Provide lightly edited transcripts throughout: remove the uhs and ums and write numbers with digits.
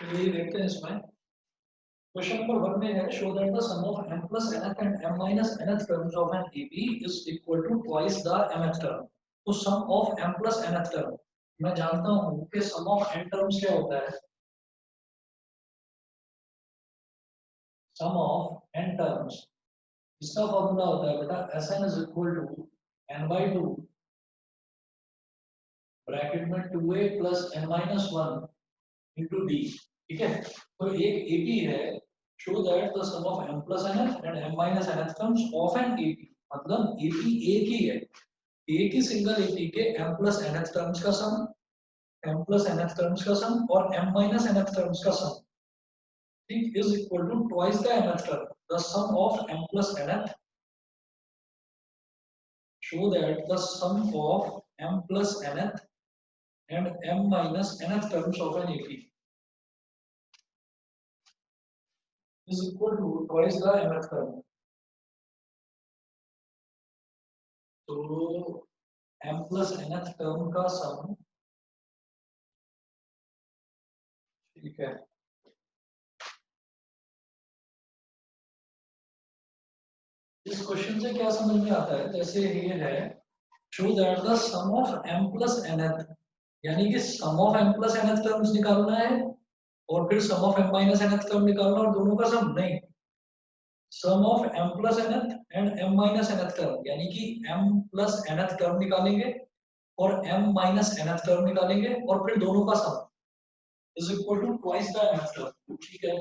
तो ये देखते हैं इसमें क्वेश्चन नंबर 1 में है show that the sum of m plus nth and m minus nth terms of an AP is equal to twice the mth term. तो सम of m plus nth term मैं जानता हूँ कि सम ऑफ n टर्म्स क्या होता है. Sum of n terms इसका formula होता है बेटा Sn is equal to n by 2 bracket में 2a plus n minus 1 into d. ठीक है. तो एक AP है show that the sum of m plus nth and m minus nth terms of an AP मतलब AP एक ही है. एक ही सिंगल AP के m plus nth terms का सम, m plus nth terms का सम और m minus nth terms का सम ठीक is equal to twice the nth term. The sum of m plus nth show that the sum of m plus nth and m minus nth terms of an AP is equal to twice the nth term. तो m plus nth term का सम ठीक है. इस question से क्या समझ में आता है जैसे ये है show that the sum of m plus nth यानी कि sum of m plus nth terms निकालना है और फिर sum of m minus nth term निकालना और दोनों का सम नहीं. Sum of m plus nth and m minus nth term यानी कि m plus nth टर्म निकालेंगे और m minus nth टर्म निकालेंगे और फिर दोनों का sum is equal to twice the nth term. ठीक है.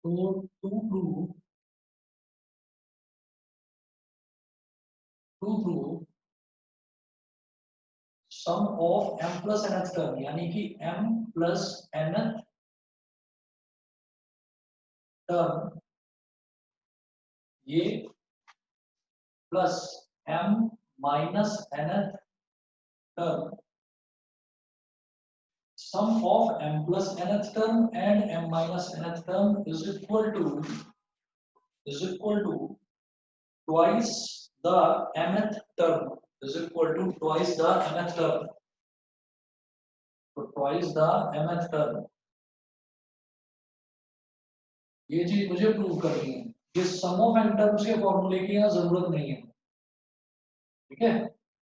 तो to prove sum of m plus nth term यानी कि m plus nth टर्म ये plus m minus nth term sum of m plus nth term and m minus nth term is equal to twice the mth term is equal to twice the mth term. So twice the mth term ये चीज मुझे prove करनी है. ये सम of n terms के फॉर्मूले की यहाँ जरूरत नहीं है. ठीक है.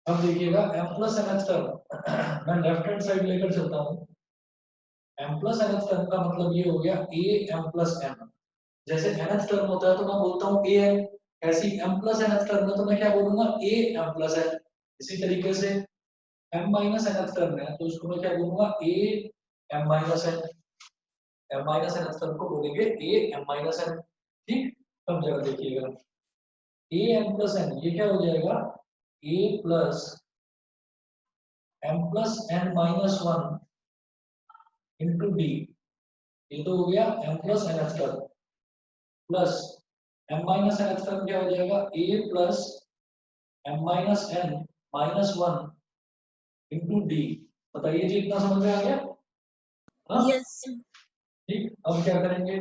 अब देखिएगा m plus nth टर्म मैं लेफ्ट हैंड साइड लेकर चलता हूँ. m plus nth टर्म का मतलब ये हो गया a m plus n. जैसे nth टर्म होता है तो मैं बोलता हूँ a n. ऐसी m plus nth टर्म है तो मैं क्या बोलूंगा a m plus n. इसी तरीके से m minus nth टर्म है तो उसको मैं क्या बोलूंगा a m minus n. m minus nth term को बोलेंगे a m minus n. ठीक. अब जरा देखिएगा a m plus n ये क्या हो जाएगा a plus m plus n minus 1 into d. ये तो हो गया m plus nth term plus m minus nth term क्या हो जाएगा a plus m minus n minus 1 into d. बताइए जी इतना समझ में आ गया. हाँ यस. ठीक. अब क्या करेंगे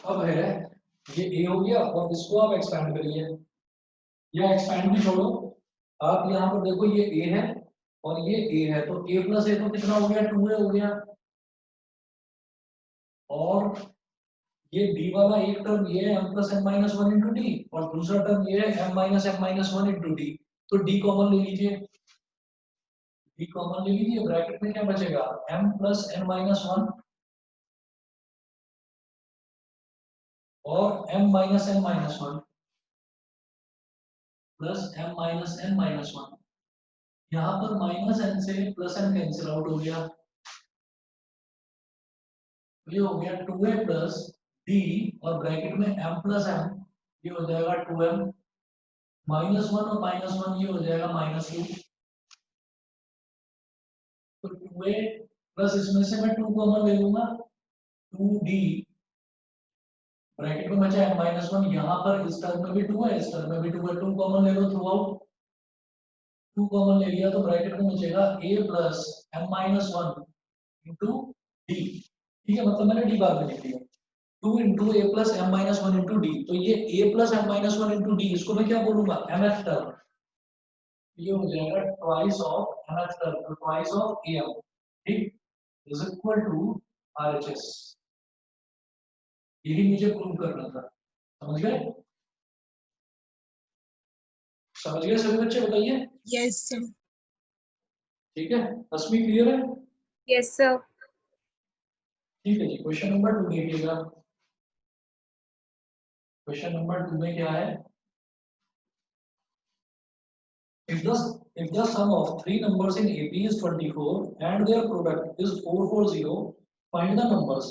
अब है ये a हो गया और इसको आप एक्सपेंड करिए या एक्सपेंड भी छोड़ो. आप यहाँ पर देखो ये a है और ये a है तो a plus a तो कितना हो गया 2a हो गया और ये d वाला एक टर्म ये है m plus n minus 1 into d और दूसरा टर्म ये है m minus n minus 1 into d. तो d कॉमन ले लीजिए. d कॉमन ले लीजिए. ब्रैकेट में क्या बचेगा m plus n minus 1 और m minus n minus 1 plus m minus n minus 1. यहाँ पर माइनस n से प्लस n कैंसिल आउट हो गया. ये हो गया 2a प्लस d और ब्रैकेट में m प्लस m ये हो जाएगा 2m माइनस 1 और माइनस 1 ये हो जाएगा माइनस 2. तो 2a प्लस इसमें से मैं 2 कॉमन ले लूंगा 2d ब्रैकेट में बचा m माइनस 1. यहाँ पर इस टर्म में भी 2 है इस टर्म में भी 2 है. 2 कॉमन ले लो थ्रू आउट. 2 कॉमन ले लिया तो ब्रैकेट में बचेगा a plus m minus 1 into d. ठीक है. मतलब मैंने d बार में लिख दिया. 2 into A plus M minus one into D. तो ये A plus M minus one into D, इसको मैं क्या बोलूंगा, mth टर्म। ये हो जाएगा ट्वाइस ऑफ mth टर्म, तो ट्वाइस ऑफ एम, ठीक, इज इक्वल टू आरएचएस। यही मुझे प्रूव करना था, समझ गए? समझ गए सभी बच्चे, बताइए। Yes sir. ठीक है, अस्मी क्लियर है? Yes sir. ठीक है जी, क्वेश्चन नंबर 2 देखिएगा। क्वेश्चन नंबर 2 में क्या है, if the sum of three numbers in AP is 24 and their product is 440, find the numbers।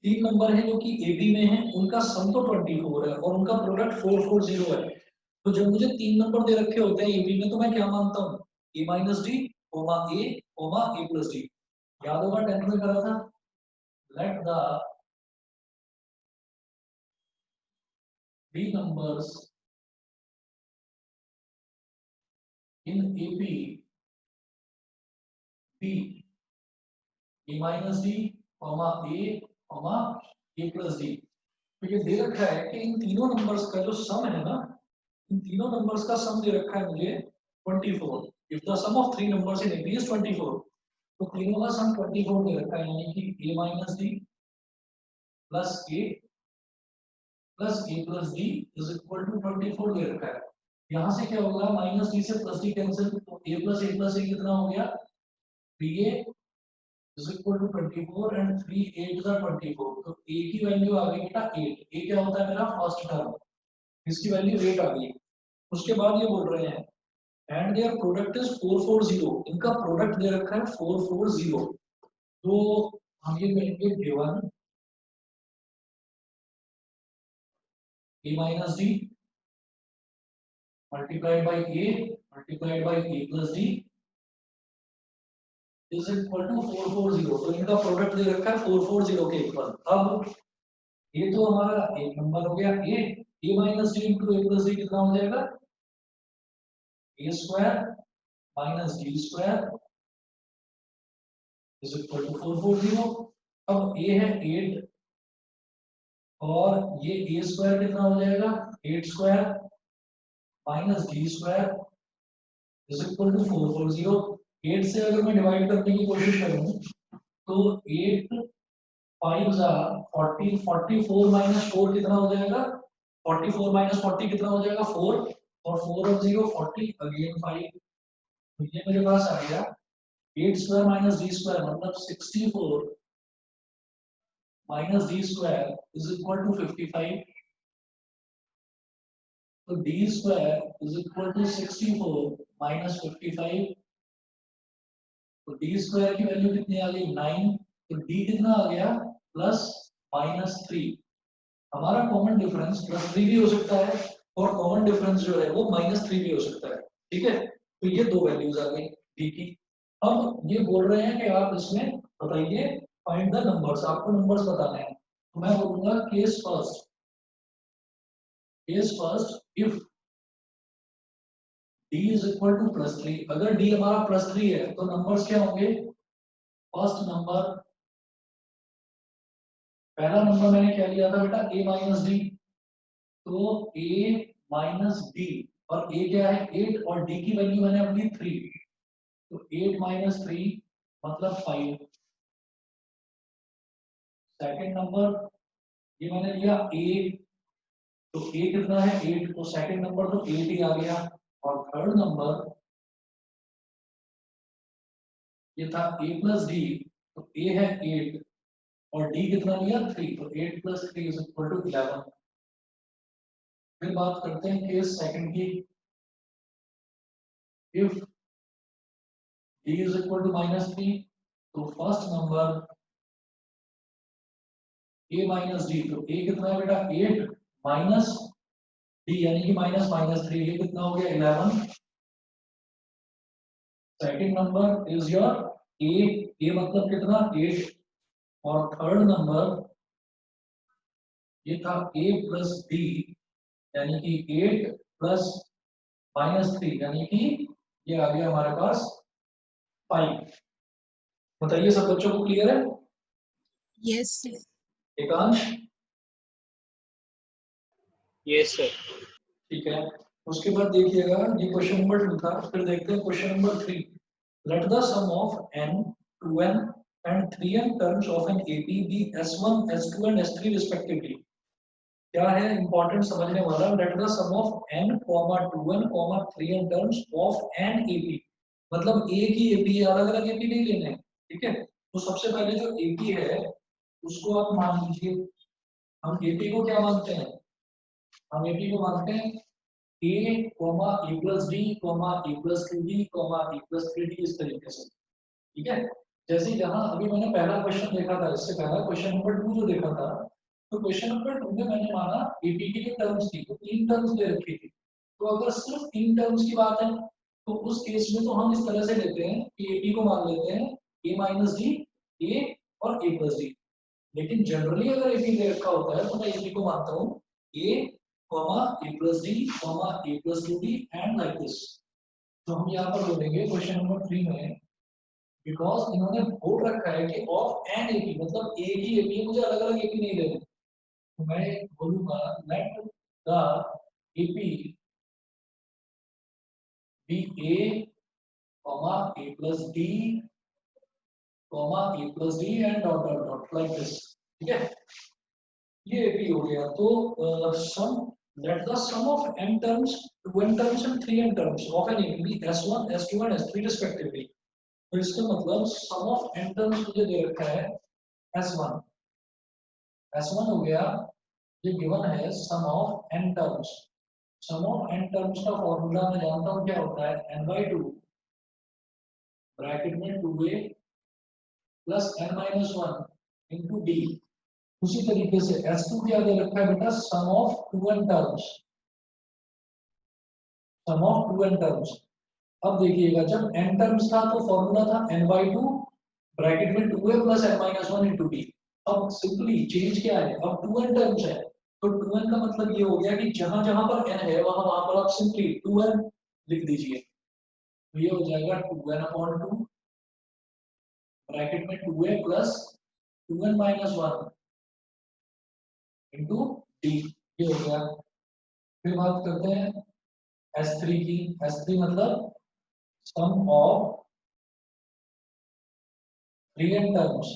तीन नंबर है जो कि AB में है, उनका सम तो 24 है और उनका प्रोडक्ट 440 है। तो जब मुझे तीन नंबर दे रखे होते हैं AB में, तो मैं क्या मानता हूँ, A minus D coma A plus D. याद होगा 10th में करा था, let the B numbers in AB be A minus D A plus D. तो ये दे रखा है कि इन तीनों नंबर्स का जो सम है ना, इन तीनों नंबर्स का सम दे रखा है मुझे 24। If the sum of three numbers in AB is 24, तो तीनों का सम 24 दे रखा है, यानी कि A minus d plus A plus d is equal to 24 दे रखा है। यहाँ से क्या होगा, माइनस डी से प्लस डी कैंसिल, तो A प्लस A कितना हो गया, 3A is equal to 24 and 3 8 का 24। तो a की वैल्यू आ गई बेटा 8। a क्या होता है मेरा फर्स्ट टर्म, इसकी वैल्यू 8 आ गई। उसके बाद ये बोल रहे हैं एंड देयर प्रोडक्ट इज 440, इनका प्रोडक्ट दे रखा है 440। तो हम ये करेंगे given a minus d multiplied by a plus d is equal to 440। तो इनका प्रोडक्ट दे रखा है 440 के इक्वल। अब ये तो हमारा एक नंबर हो गया a minus d into a plus d कितना हो जाएगा, a square minus d square is equal to 440। अब a है 8 और ये a स्क्वायर कितना हो जाएगा, 8 square minus d square is equal to 440। 8 से अगर मैं डिवाइड करने की कोशिश करूं तो 8 5 जा 40, 44 माइनस 4 कितना हो जाएगा, 44 माइनस 40 कितना हो जाएगा 4, और 4 और 0 40 अगेन 5। तो ये मेरे पास आ गया 8 स्क्वायर माइनस डी स्क्वायर मतलब 64 minus d square is equal to 55। तो d square is equal to 64 minus 55। तो डी स्क्वायर की वैल्यू कितनी आ गई 9। तो डी कितना आ गया प्लस माइनस 3। हमारा कॉमन डिफरेंस प्लस 3 भी हो सकता है और कॉमन डिफरेंस जो है वो माइनस 3 भी हो सकता है, ठीक है। तो ये दो वैल्यूज आ गई डी की। अब ये बोल रहे हैं कि आप इसमें बताइए फाइंड द नंबर्स, आपको नंबर्स बताने हैं। तो मैं बोलूंगा case first if d is equal two plus 3। अगर d हमारा प्लस 3 है तो नंबर्स क्या होंगे, फर्स्ट नंबर, पहला नंबर मैंने क्या लिया था बेटा a माइनस डी। तो a माइनस डी और a क्या है 8 और d की वैल्यू मैंने अपनी 3। तो 8 माइनस 3 मतलब 5। सेकंड नंबर ये मैंने लिया a, तो a कितना है 8, तो सेकंड नंबर तो 8 ही आ गया। और थर्ड नंबर ये था a प्लस डी, तो a है 8 और d कितना लिया 3, तो 8 प्लस 3 इज इक्वल टू 11। फिर बात करते हैं केस सेकंड की। If d is equal to minus 3, तो first number a minus d, तो a कितना है बेटा 8 माइनस डी यानी कि माइनस माइनस 3, ये कितना हो गया 11। Second number is your a मतलब कितना 8 और थर्ड नंबर ये था a प्लस डी यानी कि 8 प्लस माइनस 3 यानी कि ये आ गया हमारे पास 5। बताइए सब बच्चों को क्लियर है? Yes sir. Ekansh yes sir. ठीक है, उसके बाद देखिएगा ये क्वेश्चन नंबर 2 था, फिर देखते हैं question number 3। Let the sum of n 2n and 3n terms of an AP be S1 S2 and S3 respectively। क्या है इंपॉर्टेंट समझने वाला, let the sum of n 2n 3n terms of an AP, मतलब एक ही AP है, अलग अलग AP नहीं लेने, ठीक है। तो सबसे पहले जो एपी है उसको आप मान लीजिए, हम एपी को क्या मानते हैं, हम एपी को मानते हैं a A plus D A plus two D A plus three D, इस तरीके से, ठीक है। जैसे यहाँ अभी मैंने पहला क्वेश्चन देखा था, इससे पहला क्वेश्चन नंबर 2 जो देखा था, तो क्वेश्चन नंबर 2 में मैंने माना एपी की जो टर्म्स थी वो 3 टर्म्स दे रखी थी, तो अगर सिर्फ 3 टर्म्स की बात है तो उस केस में तो हम इस तरह से लेते हैं कि एपी को मान लेते हैं ए माइनस डी, ए और ए प्लस डी। लेकिन जनरली अगर एपी दे रखा होता है तो मैं एपी को मानता हूँ A A plus D A plus two D and like this. तो हम यहाँ पर बोलेंगे क्वेश्चन नंबर 3 में, बिकॉज इन्होंने बोल रखा है कि ऑफ एन एपी, मतलब एक ही एपी है, मुझे अलग अलग एपी नहीं लेने, तो मैं बोलूंगा let the AP be A A plus D A plus D and dot dot dot like this, ठीक है। ये एपी हो गया, तो sum let the sum of n terms 2n terms and 3n terms of an AP be S1 S2 and S3 respectively। तो इसका मतलब सम of n terms मुझे दे रखा है S1, S1 हो गया, ये गिवन है sum of n terms, sum of n terms का फॉर्मूला मैं जानता हूँ क्या होता है, n by 2 ब्रैकेट में 2a plus n minus 1 into d। उसी तरीके से S2 क्या दे रखा है बेटा, sum of 2n terms, sum of 2n terms. अब देखिएगा जब n टर्म्स था तो फॉर्मूला था n by 2 ब्रैकेट में 2a plus n minus 1 into d। अब सिंपली चेंज क्या है, अब 2n टर्म्स है, तो 2n का मतलब ये हो गया कि जहां जहां पर n है वहां वहां पर आप सिंपली 2n लिख दीजिए, तो ये हो जाएगा 2n अपॉन 2 ब्रैकेट में 2a plus 2n minus 1 into D, ये हो गया। फिर बात करते हैं S3 की, S3 मतलब सम ऑफ 3n टर्म्स,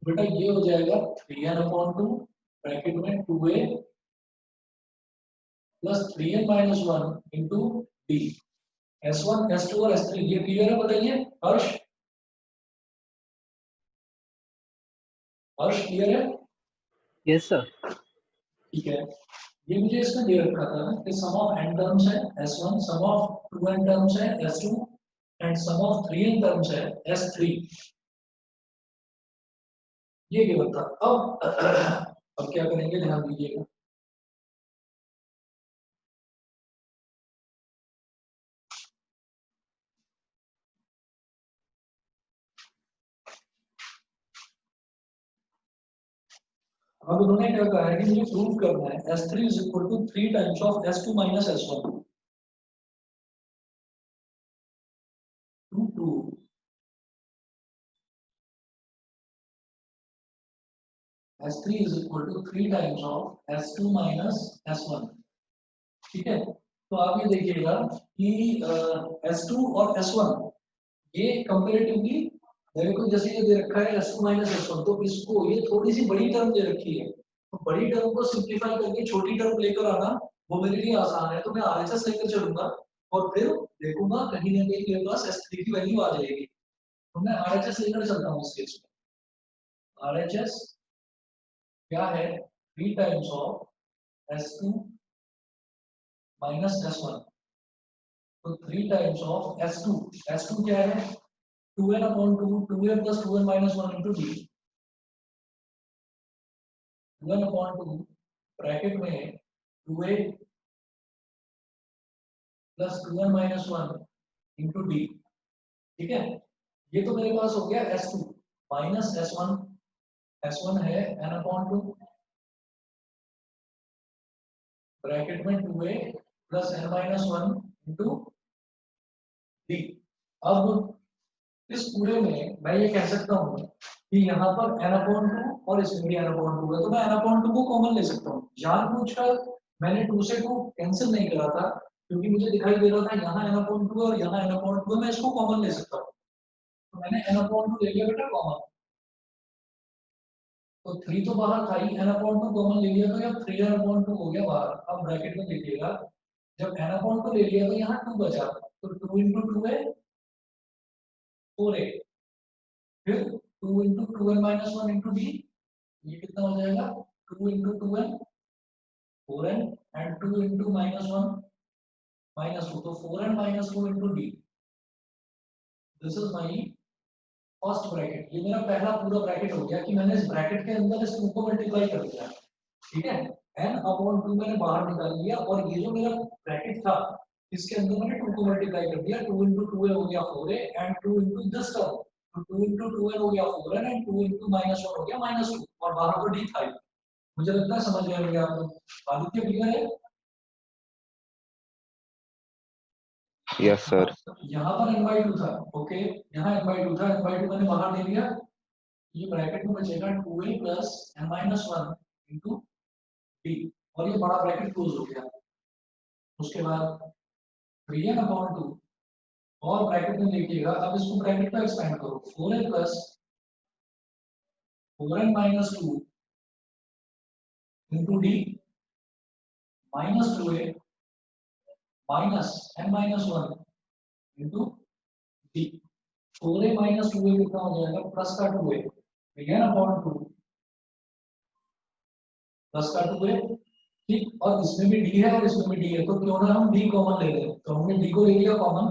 बेटा ये हो जाएगा 3n अपॉन 2 ब्रैकेट में 2a plus 3n minus 1 into D. S1 S2 और S3 ये क्लियर है, बताइए हर्ष, हर्ष क्लियर है? Yes sir. ठीक है, ये मुझे इसमें दे रखा था ना कि सम ऑफ n टर्म्स है S1, some of 2n terms है S2 and some of 3n terms है S3, ये गिवन था। अब क्या करेंगे, ध्यान दीजिएगा, अब उन्होंने क्या कहा है कि मुझे प्रूव करना है S3 is equal to 3 times of S2 minus S1 to 2। S3 is equal to 3 times of S2 minus S1, ठीक है। तो आप ये देखिएगा कि S2 और S1 ये कंपैरेटिवली मेरे को जैसे ये दे रखा है S2 minus S1, तो इसको ये थोड़ी सी बड़ी टर्म दे रखी है, तो बड़ी टर्म को सिंप्लीफाई करके छोटी टर्म लेकर आना वो मेरे लिए आसान है, तो मैं RHS लेकर चलूंगा और फिर देखूंगा कहीं ना कहीं मेरे पास S3 की वैल्यू आ जाएगी, तो मैं RHS लेकर चलता हूँ इस केस में। RHS क्या है, 3 times of S2 minus S1, तो 3 टाइम्स ऑफ S2, S2 क्या है 2n upon 2 2a plus 2n minus 1 into d, 2n upon 2 bracket में 2a plus 2n minus 1 into d, ठीक है। ये तो मेरे पास हो गया S2 माइनस S1, S1 है n अपॉन 2 ब्रैकेट में 2a plus n minus 1 into d। अब इस पूरे में मैं ये कह सकता हूँ कि यहाँ पर n अपॉन 2 और इसमें भी n अपॉन 2 है, तो मैं n अपॉन 2 को कॉमन ले सकता हूँ, जानबूझकर मैंने 2 से 2 कैंसिल नहीं करा था क्योंकि मुझे दिखाई दे रहा था यहाँ n/2 और यहाँ n/2 मैं इसको कॉमन ले सकता हूँ, तो मैंने n/2 ले लिया बेटा कॉमन। तो 3 तो बाहर था ही, n/2 कॉमन ले लिया तो यहाँ 3n/2 हो गया बाहर। अब ब्रैकेट में देखिएगा, जब n/2 ले लिया तो यहाँ 2 बचा, तो 2 into 2 है 4a, फिर 2 into 2n minus 1 into d, ये कितना हो जाएगा 2 into 2n 4n and 2 into minus 1 minus 2, तो 4n minus 2 into d, this is my first bracket. ये मेरा पहला पूरा ब्रैकेट हो गया कि मैंने इस ब्रैकेट के अंदर इस 2 को मल्टीप्लाई कर दिया, ठीक है। n/2 मैंने बाहर निकाल लिया और ये जो मेरा ब्रैकेट था इसके अंदर मैंने 2 को मल्टीप्लाई कर दिया, 2 into 2a हो गया 4a and 2 into this term, तो 2 into 2n हो गया 4n and 2 into minus 1 हो गया -2 और बाहर तो d था ही। मुझे लगता है समझ गए होंगे आप लोग। आदित्य क्लियर है? Yes sir. यहाँ पर n/2 था, ओके, यहाँ n/2 था, n/2 मैंने बाहर ले लिया, ये ब्रैकेट में बचेगा 2a plus n-1 into d और ये बड़ा ब्रैकेट क्लोज हो गया। उसके बाद 3n/2 और ब्रैकेट में देखिएगा, अब इसको ब्रैकेट में एक्सपेंड करो, 4a plus 4n minus 2 into d minus 2a minus n minus 1 into d। 4a minus 2a कितना हो जाएगा प्लस का 2a, again upon 2 प्लस का 2a, ठीक। और इसमें भी d है और इसमें भी d है, तो क्यों ना हम d कॉमन ले लें, तो हमने d को ले लिया कॉमन,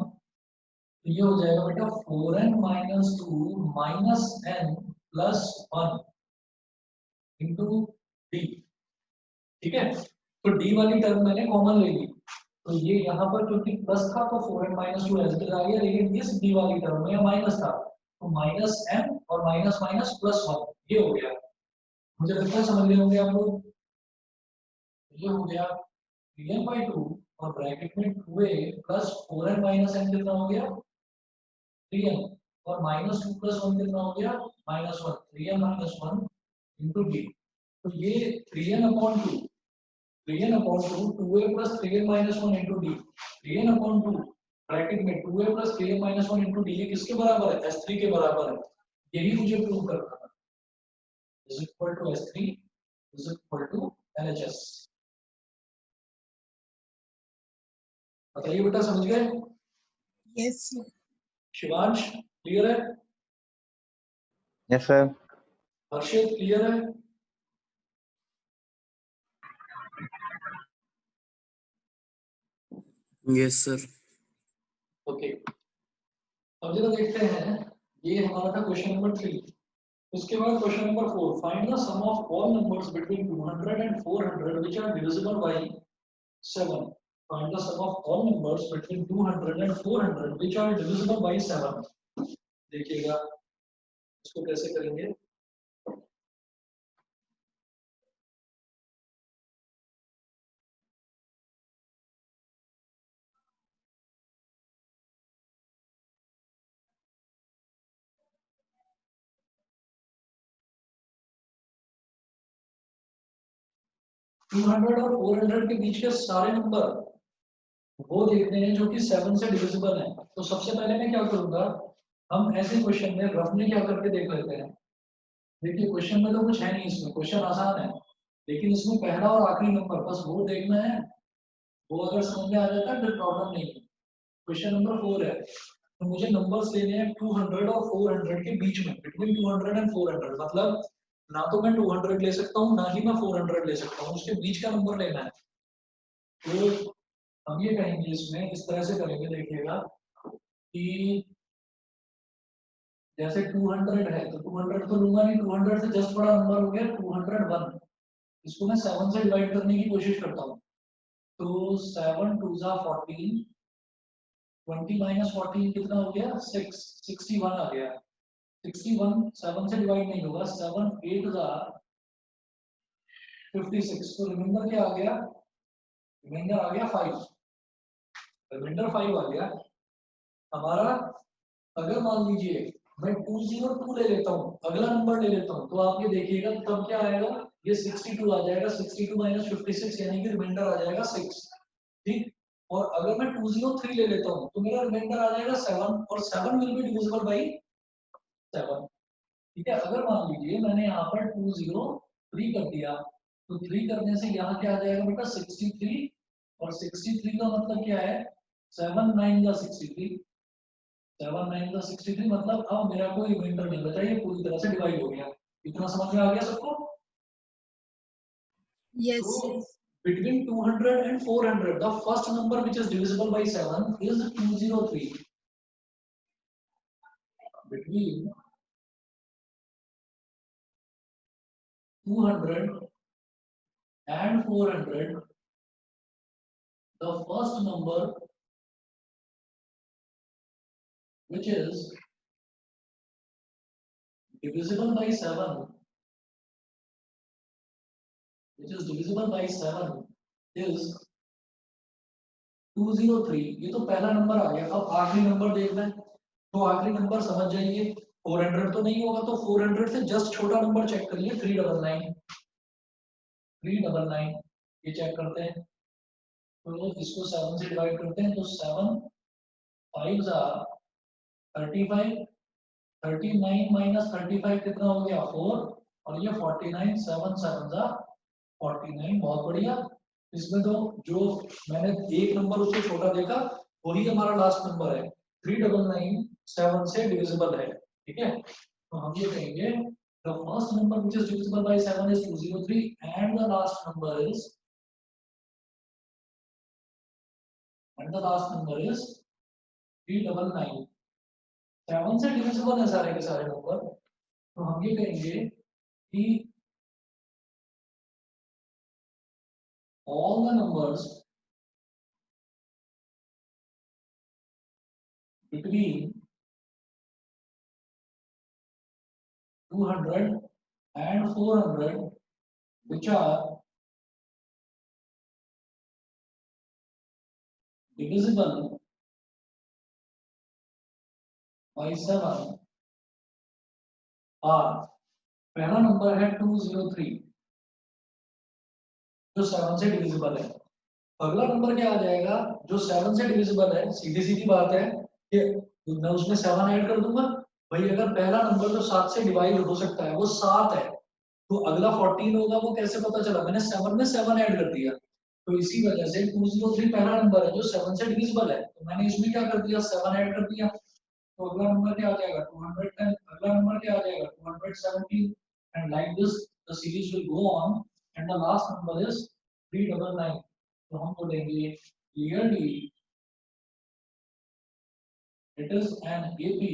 तो ये हो जाएगा बेटा 4n minus 2 minus n plus 1 into d, ठीक है। तो d वाली टर्म मैंने कॉमन ले ली, तो ये यहाँ पर क्योंकि प्लस था तो 4n minus 2 as it is आ गया, लेकिन इस d वाली टर्म में माइनस था तो माइनस n और माइनस माइनस प्लस 1 ये हो गया। मुझे लगता है समझ रहे होंगे आप लोग। ये हो गया 3n/2 और ब्रैकेट में 2a plus 4n minus n कितना हो गया 3n और माइनस 2 प्लस 1 कितना हो गया -1, 3n minus 1 into d। तो ये 3n/2 3n/2 2a plus 3n minus 1 into d, 3n/2 bracket में 2a plus 3n minus 1 into d ये किसके बराबर है s3 के बराबर है, यही मुझे प्रूव करना था। is equal to s3 is equal to LHS। बताइए बेटा समझ गए? यस शिवांश क्लियर है? Yes sir. हर्षित क्लियर है? Yes sir. ओके, अब जरा देखते हैं, ये हमारा था क्वेश्चन नंबर 3। उसके बाद question number 4, find the sum of all numbers between 200 and 400 which are divisible by 7। Find the sum of all numbers between 200 and 400 which are divisible by 7। देखिएगा इसको कैसे करेंगे। टू 200 और 400 के बीच के सारे नंबर वो देखने हैं जो कि 7 से डिविजिबल है। तो सबसे पहले मैं क्या करूंगा, हम ऐसे क्वेश्चन में रफली क्या करके देख लेते हैं। देखिए क्वेश्चन में तो कुछ है नहीं, इसमें क्वेश्चन आसान है, लेकिन इसमें पहला और आखिरी नंबर बस वो देखना है, वो अगर समझ में आ जाता है फिर प्रॉब्लम नहीं है। क्वेश्चन नंबर 4 है, तो मुझे नंबर्स लेने हैं 200 और 400 के बीच में, बिटवीन 200 एंड 400, मतलब ना तो मैं 200 ले सकता हूँ ना ही मैं 400 ले सकता हूँ, उसके बीच का नंबर लेना है। तो हम ये करेंगे, इसमें इस तरह से करेंगे, देखिएगा कि जैसे 200 है तो 200 तो लूंगा नहीं, 200 से जस्ट बड़ा नंबर हो गया 201, इसको मैं 7 से डिवाइड करने की कोशिश करता हूँ। तो 7 2 जा 14, 20 माइनस 14 कितना हो गया 6, 61 आ गया। 61 7 से डिवाइड नहीं होगा, 7 8 जा 56, तो रिमाइंडर क्या आ गया, रिमाइंडर आ गया 5, रिमाइंडर 5 आ गया हमारा। अगर मान लीजिए मैं 202 ले लेता हूँ, अगला नंबर ले लेता हूँ, तो आप ये देखिएगा तब क्या आएगा, ये 62 आ जाएगा, 62 माइनस 56 यानी कि रिमाइंडर आ जाएगा 6, ठीक। और अगर मैं 203 ले लेता हूँ तो मेरा रिमाइंडर आ जाएगा 7, और 7 विल बी डिविजिबल बाई 7, ठीक है। अगर मान लीजिए मैंने यहाँ पर 203 कर दिया, तो 3 करने से यहाँ क्या आ जाएगा बेटा 63, और 63 का मतलब क्या है, 7 9 का 63, 7 9 का 63, मतलब अब मेरा कोई रिमाइंडर नहीं बचा, ये पूरी तरह से डिवाइड हो गया। इतना समझ में आ गया सबको? Yes. So between 200 and 400, the first number which is divisible by 7 is 203. Between 200 and 400, the first number which is divisible by 7, which is divisible by 7 is 203. ये तो पहला नंबर आ गया। अब आखिरी नंबर देखना है, तो आखिरी नंबर समझ जाइए, 400 तो नहीं होगा, तो 400 से जस्ट छोटा नंबर चेक करिए, 399, 399 ये चेक करते हैं। तो इसको 7 से डिवाइड करते हैं, तो 7 5 35, 39 माइनस 35 कितना हो गया 4, और ये 49, 7 7 49। बहुत बढ़िया। इसमें तो जो मैंने एक नंबर उससे छोटा देखा वही हमारा लास्ट नंबर है, 399 7 से डिविजिबल है, ठीक है। तो हम ये कहेंगे the first number which is divisible by 7 is 203 and the last number is 399। 7 से डिविजिबल है सारे के सारे नंबर, तो हम ये कहेंगे कि all the numbers between 200 and 400 which are divisible by 7 are, पहला नंबर है 203 जो 7 से डिविजिबल है। अगला नंबर क्या आ जाएगा जो 7 से डिविजिबल है, सीधी सीधी बात है कि मैं उसमें 7 ऐड कर दूंगा। भाई अगर पहला नंबर जो 7 से डिवाइड हो सकता है वो 7 है, तो अगला 14 होगा, वो कैसे पता चला, मैंने 7 में 7 ऐड कर दिया। तो इसी वजह से 203 पहला नंबर है जो 7 से डिविजिबल है, तो मैंने इसमें क्या कर दिया 7 ऐड कर दिया। तो अगला नंबर क्या आ जाएगा 210, अगला नंबर क्या आ जाएगा 217, and like this the series will go on, and the last number is 399। तो हम बोलेंगे clearly it is an AP,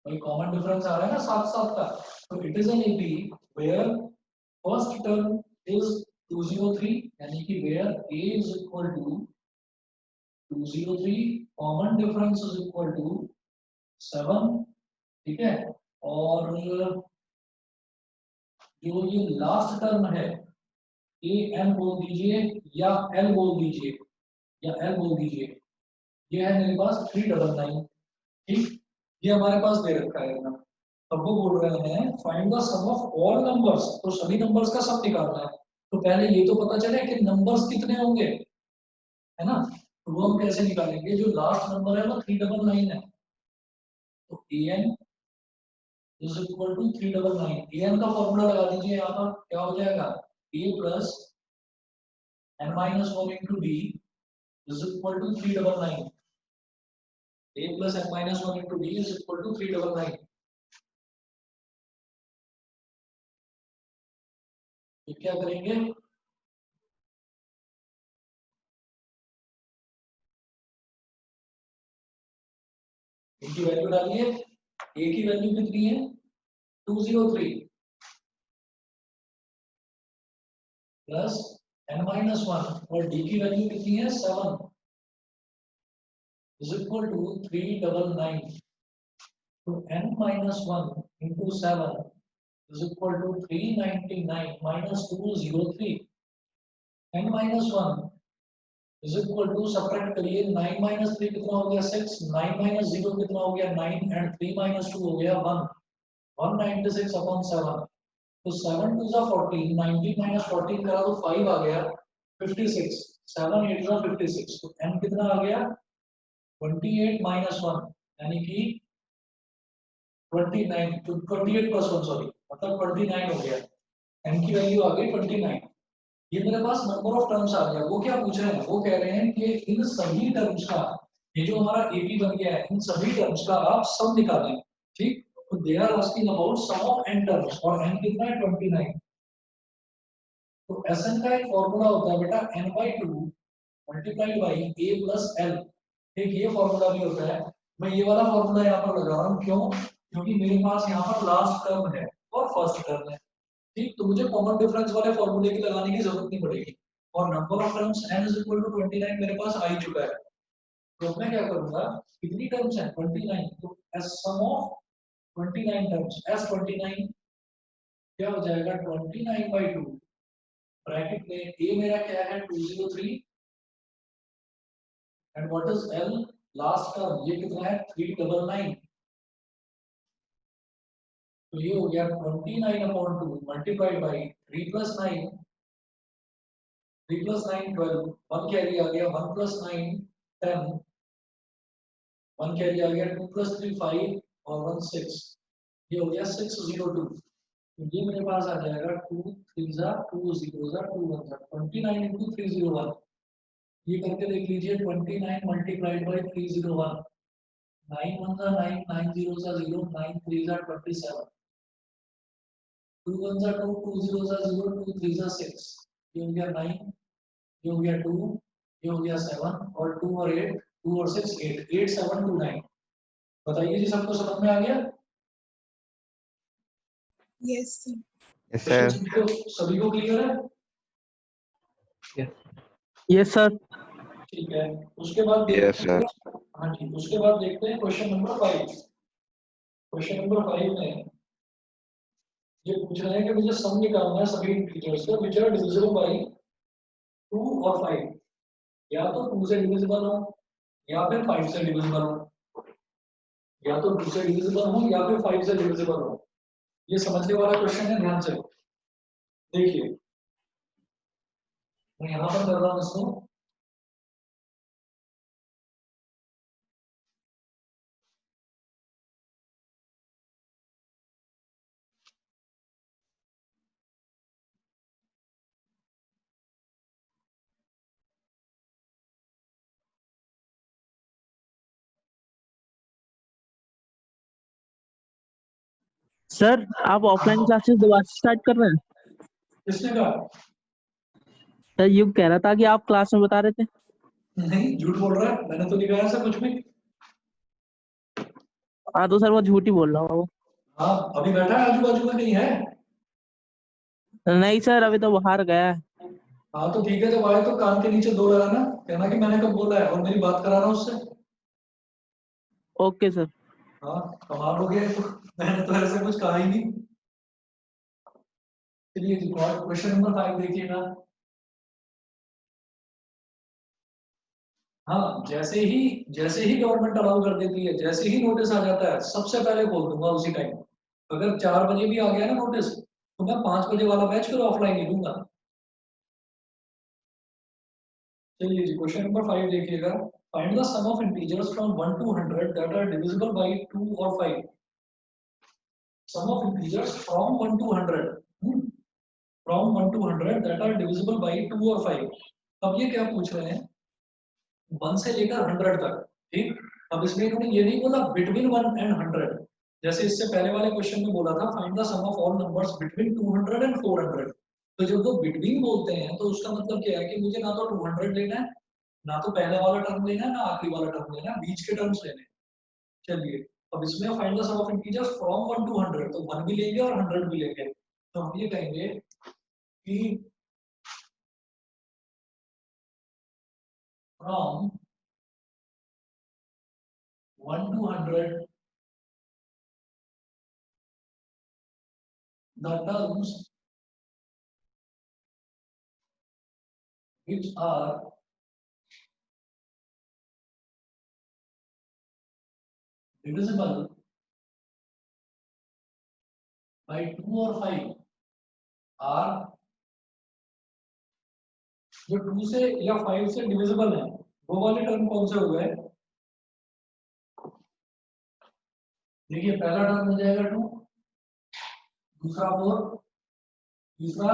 भाई कॉमन डिफरेंस आ रहा है ना साथ साथ का, तो it is an AP where first term is 203, यानी कि where a is equal to 203, common difference is equal to 7, ठीक है। और जो ये लास्ट टर्म है ए एन बोल दीजिए या एल बोल दीजिए, या एल बोल दीजिए, ये है मेरे पास 399, ठीक। ये हमारे पास दे रखा है ना, अब वो बोल रहे हैं find the sum of all numbers, तो सभी नंबर्स का सम निकालना है। तो पहले ये तो पता चले कि नंबर्स कितने होंगे, है ना। तो वो हम कैसे निकालेंगे, जो लास्ट नंबर है वो 399 है, तो A N is equal to 399। A N का फॉर्मूला लगा दीजिए, यहाँ पर क्या हो जाएगा A plus n minus 1 into d is equal to 399। a plus n minus 1 into d is equal to 399। तो क्या करेंगे, इनकी वैल्यू डालिए। a की वैल्यू कितनी है 203 प्लस n minus 1, और d की वैल्यू कितनी है 7 is equal to 399। तो n minus 1 into 7 is equal to 399 minus 203। n minus 1 is equal to subtract करिए 9 माइनस 3 कितना हो गया 6, 9 माइनस 0 कितना हो गया 9 एंड 3 माइनस 2 हो गया 1, 196 अपॉन 7, तो 7 टू जा 14, 19 माइनस 14 करा तो 5 आ गया 56, 7 8 जा 56, तो n कितना आ गया 28 माइनस 1 यानी कि 29, तो 28 प्लस 1 सॉरी मतलब 29 हो गया, n की वैल्यू आ गई 29। ये मेरे पास नंबर ऑफ टर्म्स आ गया। वो क्या पूछ रहे हैं, वो कह रहे हैं कि इन सभी टर्म्स का, ये जो हमारा एपी बन गया है, इन सभी टर्म्स का आप सम निकालें। ठीक, तो they are asking about sum of n terms, और n कितना है 29। तो Sn का एक फॉर्मूला होता है बेटा n/2 multiplied by a plus l। एक ये फॉर्मूला भी होता है। मैं ये वाला फॉर्मूला यहाँ पर लगा रहा हूँ, क्यों? क्योंकि मेरे पास यहाँ पर लास्ट टर्म है और फर्स्ट टर्म है। ठीक, तो मुझे कॉमन डिफरेंस वाले फॉर्मूले की लगाने की जरूरत नहीं पड़ेगी, और number of terms n is equal to 29 मेरे पास आ ही चुका है। तो मैं क्या करूंगा, कितनी टर्म्स हैं 29, तो as some of 29 terms, s29 क्या हो जाएगा 29/2, ब्रैकेट में a मेरा क्या है 203, and what is l, last term ये कितना है 399, तो ये हो गया 29/2 मल्टीप्लाइड बाई 3 प्लस 9, 3 प्लस 9 12, 1 कैरी आ गया 1 प्लस 9 10, 1 कैरी आ गया 2 प्लस 3 5 और 1 6, ये हो गया 602। तो ये मेरे पास आ जाएगा 2 3 जा 2 0 जा 2 1 जा 29 into 301। ये करके देख लीजिए 29 मल्टीप्लाइड बाई 301, 9 1 जा 9, 9 0 जा 0, 9 3 जा 27, 2 1 जा 2, 2 0 जा 0, 2 3 जा 6, ये हो गया 9, ये हो गया 2, ये हो गया 7, और 2 और 8, 2 और 6 8, 8 7 2 9। बताइए जी, सबको समझ में आ गया? Yes, sir. Yes, question sir. सभी को क्लियर है? Yes sir. ठीक है, उसके बाद Yes, देखते sir. हैं। हाँ जी, उसके बाद देखते हैं क्वेश्चन नंबर 5। क्वेश्चन नंबर 5 में ये पूछ रहे हैं कि मुझे सम निकालना है सभी इंटीजर्स का व्हिच आर डिविजिबल बाय 2 और 5, या तो 2 से डिविजिबल हो या फिर 5 से डिविजिबल हो, या तो 2 से डिविजिबल हो या फिर 5 से डिविजिबल हो। ये समझने वाला क्वेश्चन है, ध्यान से देखिए। मैं यहाँ पर कर रहा हूँ इसको। सर आप ऑफलाइन क्लासेस दोबारा स्टार्ट कर रहे हैं? किसने कहा? सर युग कह रहा था कि आप क्लास में बता रहे थे। नहीं, झूठ बोल रहा है, मैंने तो नहीं कहा ऐसा कुछ भी। हाँ तो सर वो झूठ ही बोल रहा होगा वो। हाँ, अभी बैठा है आजू बाजू में कहीं है? नहीं सर अभी तो बाहर गया है। हाँ तो ठीक है, जब आए तो कान के नीचे दो लगाना, कहना कि मैंने कब बोला है, और मेरी बात करा रहा हूँ उससे। Okay sir. हाँ, कमाल हो गया, तो मैंने तो ऐसा कुछ कहा ही नहीं। चलिए जी, क्वेश्चन नंबर 5 देखिएगा। हाँ, जैसे ही गवर्नमेंट अलाउ कर देती है, जैसे ही नोटिस आ जाता है, सबसे पहले बोल दूंगा उसी टाइम। अगर 4 बजे भी आ गया ना नोटिस, तो मैं 5 बजे वाला बैच फिर ऑफलाइन ही दूंगा। चलिए जी, क्वेश्चन नंबर 5 देखिएगा। Find the sum of integers from 1 to 100 that are divisible by 2 और 5। Sum of integers from 1 to 100, from 1 to 100 that are divisible by 2 और 5। अब ये क्या पूछ रहे हैं, 1 से लेकर 100 तक। ठीक, अब इसमें इन्होंने ये नहीं बोला बिटवीन 1 and 100, जैसे इससे पहले वाले क्वेश्चन में बोला था find the sum of all numbers between 200 and 400। तो जब वो बिटवीन बोलते हैं तो उसका मतलब क्या है कि मुझे ना तो 200 लेना है, ना तो पहले वाला टर्म लेना है, ना आखिरी वाला टर्म लेना है, बीच के टर्म्स लेने हैं। चलिए, अब इसमें find the sum of integers from 1 to 100, तो 1 भी लेंगे और 100 भी लेंगे। तो हम ये कहेंगे कि from 1 to 100 the terms which are divisible by 2 और 5 are जो 2 से या 5 से डिविजिबल है वो वाले टर्म कौन से हो गए? देखिए पहला टर्म हो जाएगा 2, दूसरा 4, तीसरा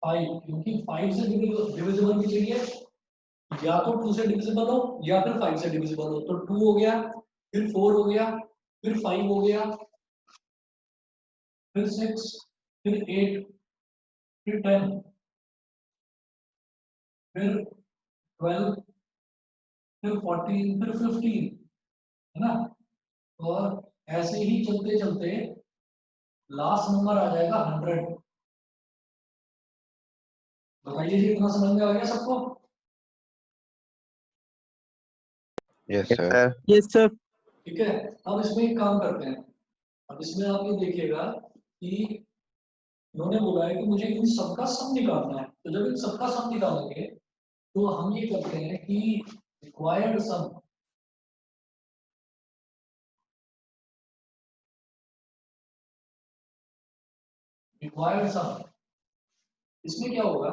5, क्योंकि 5 से डिविजिबल भी चाहिए, या तो 2 से डिविजिबल हो या फिर 5 से डिविजिबल हो। तो 2 हो गया, फिर 4 हो गया, फिर 5 हो गया, फिर 6, फिर 8, फिर 10, फिर 12, फिर 14, फिर 15, है ना? और ऐसे ही चलते चलते लास्ट नंबर आ जाएगा 100। बताइए जी, इतना समझ में आ गया सबको? Yes, Yes, sir. sir. Yes, sir. ठीक है, अब इसमें एक काम करते हैं। अब इसमें आप ये देखिएगा कि इन्होंने बोला है कि मुझे इन सबका सम निकालना है। तो जब इन सबका सम निकालेंगे तो हम ये करते हैं कि रिक्वायर्ड सम, रिक्वायर्ड सम, इसमें क्या होगा,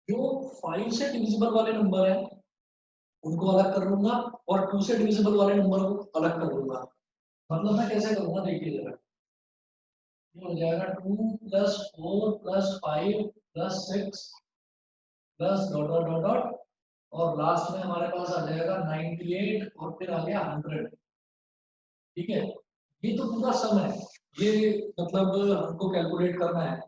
जो 5 से डिविजिबल वाले नंबर है उनको अलग कर लूंगा और 2 से डिविजिबल वाले नंबर को अलग कर लूंगा। मतलब मैं कैसे करूंगा, देखिए जरा, ये हो जाएगा 2 + 4 + 5 + 6 plus dot dot dot dot, और लास्ट में हमारे पास आ जाएगा 98 और फिर आ गया 100। ठीक है, ये तो पूरा सम है, ये मतलब हमको कैलकुलेट करना है।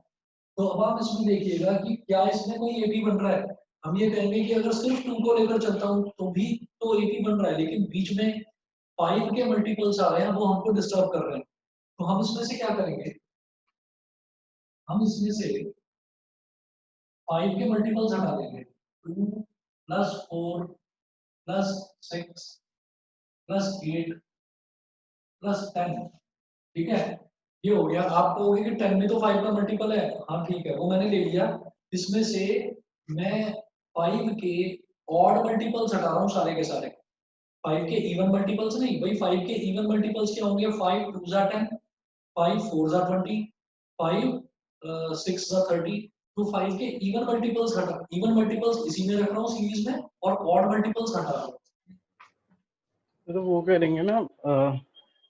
तो अब आप इसमें देखिएगा कि क्या इसमें कोई एपी बन रहा है। हम ये कहेंगे कि अगर सिर्फ 2 को लेकर चलता हूँ तो भी तो एपी बन रहा है, लेकिन बीच में 5 के मल्टीपल्स आ रहे हैं, वो हमको डिस्टर्ब कर रहे हैं। तो हम इसमें से क्या करेंगे, हम इसमें से 5 के मल्टीपल्स हटा देंगे। 2 + 4 + 6 + 8 + 10। ठीक है, ये हो गया। आप कहोगे कि 10 भी तो 5 का मल्टीपल है। हाँ ठीक है, वो मैंने ले लिया। इसमें से मैं 5 के ऑड मल्टीपल्स हटा रहा हूँ सारे के सारे। 5 के इवन मल्टीपल्स नहीं भाई, 5 के इवन मल्टीपल्स क्या होंगे, 5 2 ज़ा 10, 5 4 ज़ा 20, 5 6 ज़ा 30। तो 5 के इवन मल्टीपल्स हटा, इवन मल्टीपल्स इसी में रख रहा हूँ सीरीज में, और ऑड मल्टीपल्स हटा रहा हूँ। तो वो करेंगे ना,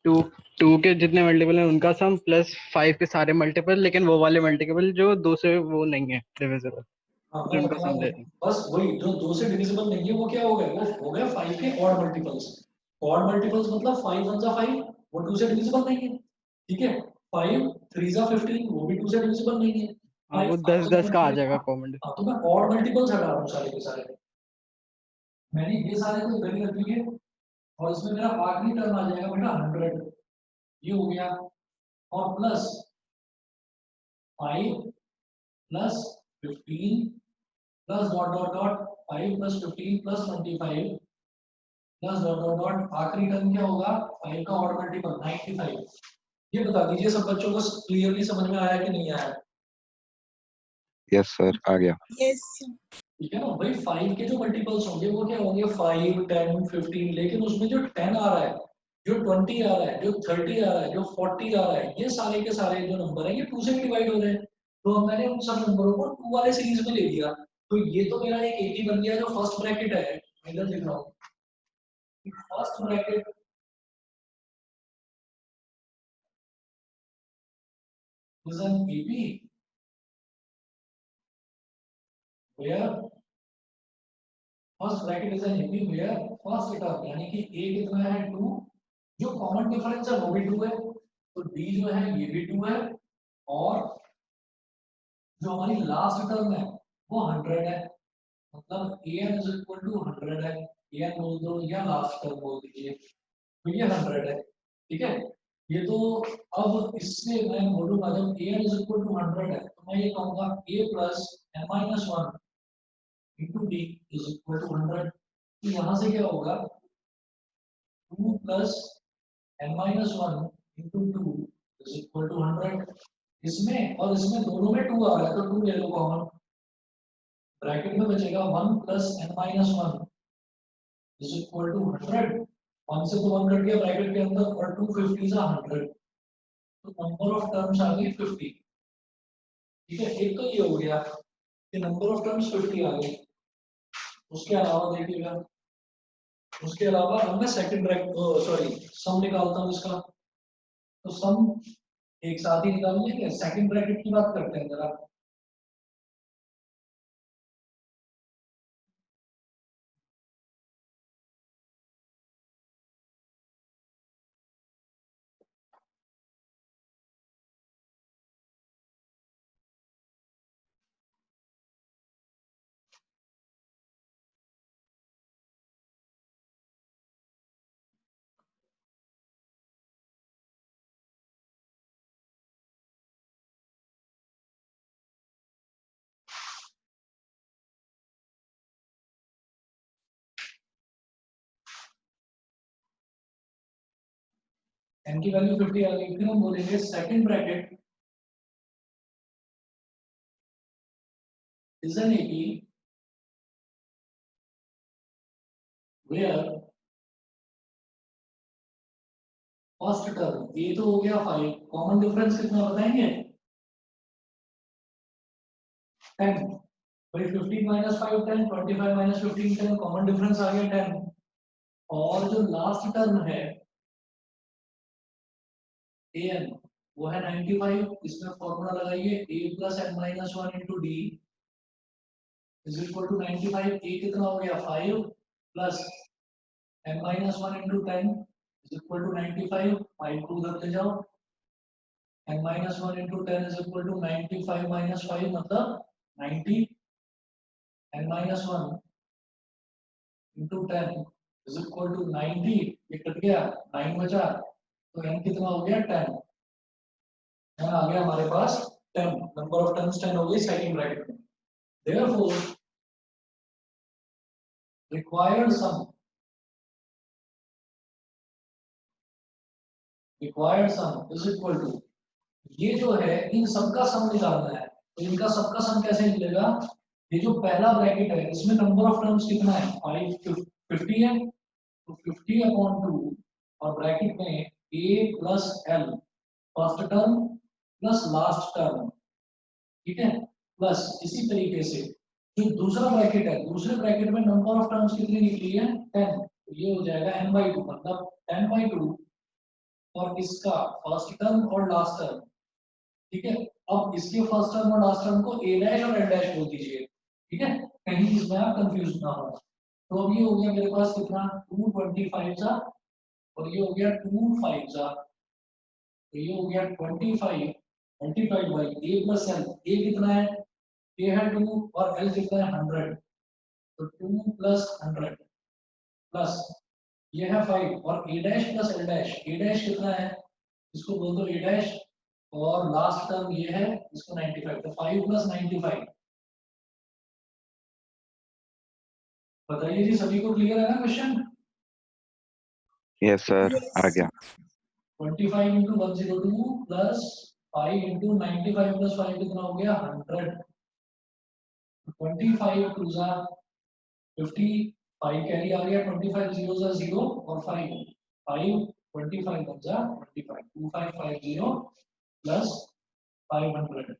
टू टू के जितने मल्टीपल हैं उनका सम प्लस 5 के सारे मल्टीपल, लेकिन वो वाले मल्टीपल जो 2 से वो नहीं है डिविजिबल, हाँ मैं उनका बता सम रहा ले हूँ, लेंगे। बस वही जो 2 से डिविजिबल नहीं है वो क्या हो गया, वो हो गया 5 के ऑड मल्टीपल्स। ऑड मल्टीपल्स मतलब 5 1 ज़ा 5, वो 2 से डिविजिबल नहीं है। ठीक है, 5 3 ज़ा 15, वो भी 2 से डिविजिबल नहीं है। हाँ, 5 वो 5 10 का आ 25, जाएगा कॉमन। हाँ तो मैं ऑड मल्टीपल्स हटा रहा हूँ सारे के सारे। मैंने ये सारे को इधर ही रख दिए, और इसमें मेरा आखिरी टर्म आ जाएगा बेटा 100। ये हो गया, और plus 5 + 15 plus dot dot dot 5 + 15 + 25 plus dot dot dot, आखिरी टर्म क्या होगा, 5 का ऑड मल्टीपल 95। ये बता दीजिए सब बच्चों को क्लियरली समझ में आया कि नहीं आया? Yes, sir. आ गया. Yes. ठीक है ना भाई, 5 के जो मल्टीपल्स होंगे वो क्या होंगे, 5 10 15, लेकिन उसमें जो 10 आ रहा है, जो 20 आ रहा है, जो 30 आ रहा है, जो 40 आ रहा है, ये सारे के सारे जो नंबर है ये 2 से भी डिवाइड हो रहे हैं। तो अब मैंने उन सब नंबरों को 2 वाले सीरीज में ले लिया। तो ये तो मेरा एक AP बन गया जो फर्स्ट ब्रैकेट है, मैं इधर लिख रहा हूँ first bracket is an AP where first bracket is N AP where first term यानी कि A कितना है 2, जो कॉमन डिफरेंस है वो भी 2 है, तो D जो है ये भी 2 है, और जो हमारी लास्ट टर्म है वो 100 है। मतलब AN = 100 है, AN बोल दो या लास्ट टर्म बोल दीजिए, तो ये 100 है। ठीक है, ये तो अब इससे मैं बोलूंगा जब AN = 100 है तो मैं ये कहूंगा A + n-1 into D = 100। तो यहाँ से क्या होगा, 2 + n-1 into 2 = 100। इसमें और इसमें दोनों में 2 आ रहा है तो 2 ले लो कॉमन, ब्रैकेट में बचेगा 1 + n-1 = 100, 1 से तो 1 कट गया ब्रैकेट के अंदर और 250 से 100, तो नंबर ऑफ टर्म्स आ गई 50। ठीक है, एक तो ये हो गया कि नंबर ऑफ टर्म्स 50 आ गई। उसके अलावा देखिएगा, उसके अलावा अब मैं सेकंड ब्रैकेट सॉरी सम निकालता हूँ इसका, तो सम एक साथ ही निकाल लेंगे। सेकंड ब्रैकेट की बात करते हैं जरा। n की वैल्यू 50 आ गई, फिर हम बोलेंगे second bracket is an AP where first term, ये तो हो गया 5, कॉमन डिफरेंस कितना बताएंगे? 10। भाई 15 माइनस 5 10, 25 माइनस 15 10, कॉमन डिफरेंस आ गया 10। और जो लास्ट टर्म है an, वो है 95। इसमें फॉर्मूला लगाइए, a plus n minus 1 into d is equal to 95। a कितना हो गया 5 plus n minus 1 into 10 is equal to 95। 5 को उधर ले जाओ, n minus 1 into 10 is equal to 95 minus 5 मतलब 90। n minus 1 into 10 is equal to 90। ये कट गया, 9 बचा, तो n कितना हो गया 10। यहाँ आ गया हमारे पास 10, नंबर ऑफ टर्म्स 10 हो गई सेकंड ब्रैकेट में। Therefore required sum is equal to, ये जो है इन सबका सम निकालना है, तो इनका सबका सम कैसे निकलेगा? ये जो पहला ब्रैकेट है इसमें नंबर ऑफ टर्म्स कितना है? 50 है, तो 50 अपॉन 2 और ब्रैकेट में a plus l first term plus last term. ठीक है, प्लस इसी तरीके से जो दूसरा ब्रैकेट है, दूसरे ब्रैकेट में नंबर ऑफ टर्म्स कितनी निकली है? 10, तो ये हो जाएगा n/2 मतलब 10/2 और इसका फर्स्ट टर्म और लास्ट टर्म। ठीक है, अब इसके फर्स्ट टर्म और लास्ट टर्म को a डैश और l डैश बोल दीजिए। ठीक है, कहीं इसमें आप कंफ्यूज ना हो। तो अब ये हो गया मेरे पास कितना? 225 सा, और ये हो गया 25 सा, तो ये हो गया 25 multiplied by a plus l। a कितना है? a है 2 और l कितना है? 100, तो 2 प्लस 100 प्लस ये है 5 और a dash plus l dash. a dash कितना है? इसको बोल दो a डैश, और लास्ट टर्म ये है, इसको 95, तो 5 प्लस 95। बताइए जी, सभी को क्लियर है ना क्वेश्चन? यस सर, आ गया। 25 इंटू 102 प्लस 5 इंटू 95 प्लस 5 कितना हो गया? 100। 25 टू जा 50, 5 कैरी आ गया, 25 जीरो जा 0 और 5 25 बन जा 25, 2550 प्लस 500।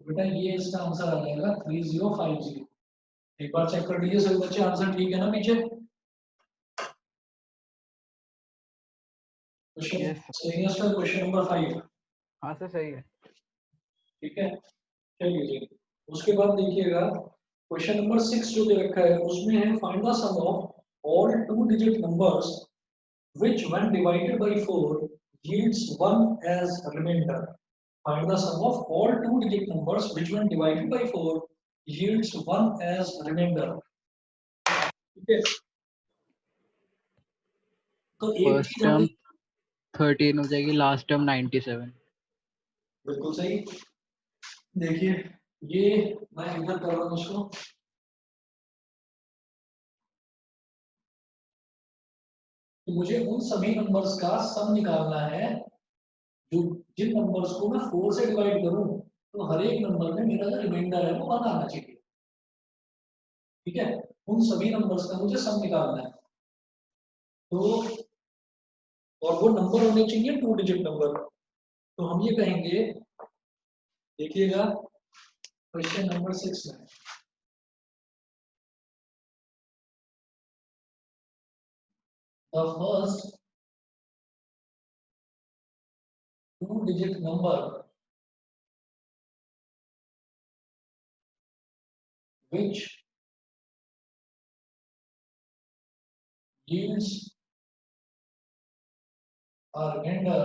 बेटा ये इसका आंसर आ जाएगा 3050। एक बार चेक कर लीजिए सभी बच्चे, आंसर ठीक है ना पीछे? क्वेश्चन सही है सर, क्वेश्चन नंबर 5। हाँ सर सही है। ठीक है, चलिए जी। उसके बाद देखिएगा क्वेश्चन नंबर 6 जो दे रखा है उसमें है find the sum of all 2 digit numbers which when divided by 4 yields 1 as remainder। Find the sum of all 2 digit numbers which when divided by 4 yields 1 as remainder। ठीक है, तो एक फर्स्ट चीज टर्म हमें 13 हो जाएगी, लास्ट टर्म 97। बिल्कुल सही। देखिए ये मैं इधर कर रहा हूँ इसको, तो मुझे उन सभी नंबर्स का सम निकालना है जो जिन नंबर्स को मैं 4 से डिवाइड करूं, तो हर एक नंबर में मेरा जो रिमाइंडर है वो 1 आना चाहिए। ठीक है, उन सभी नंबर्स का मुझे सम निकालना है। तो और वो नंबर होने चाहिए 2 डिजिट नंबर। तो हम ये कहेंगे, देखिएगा क्वेश्चन नंबर 6 में, the first 2-digit number which yields a remainder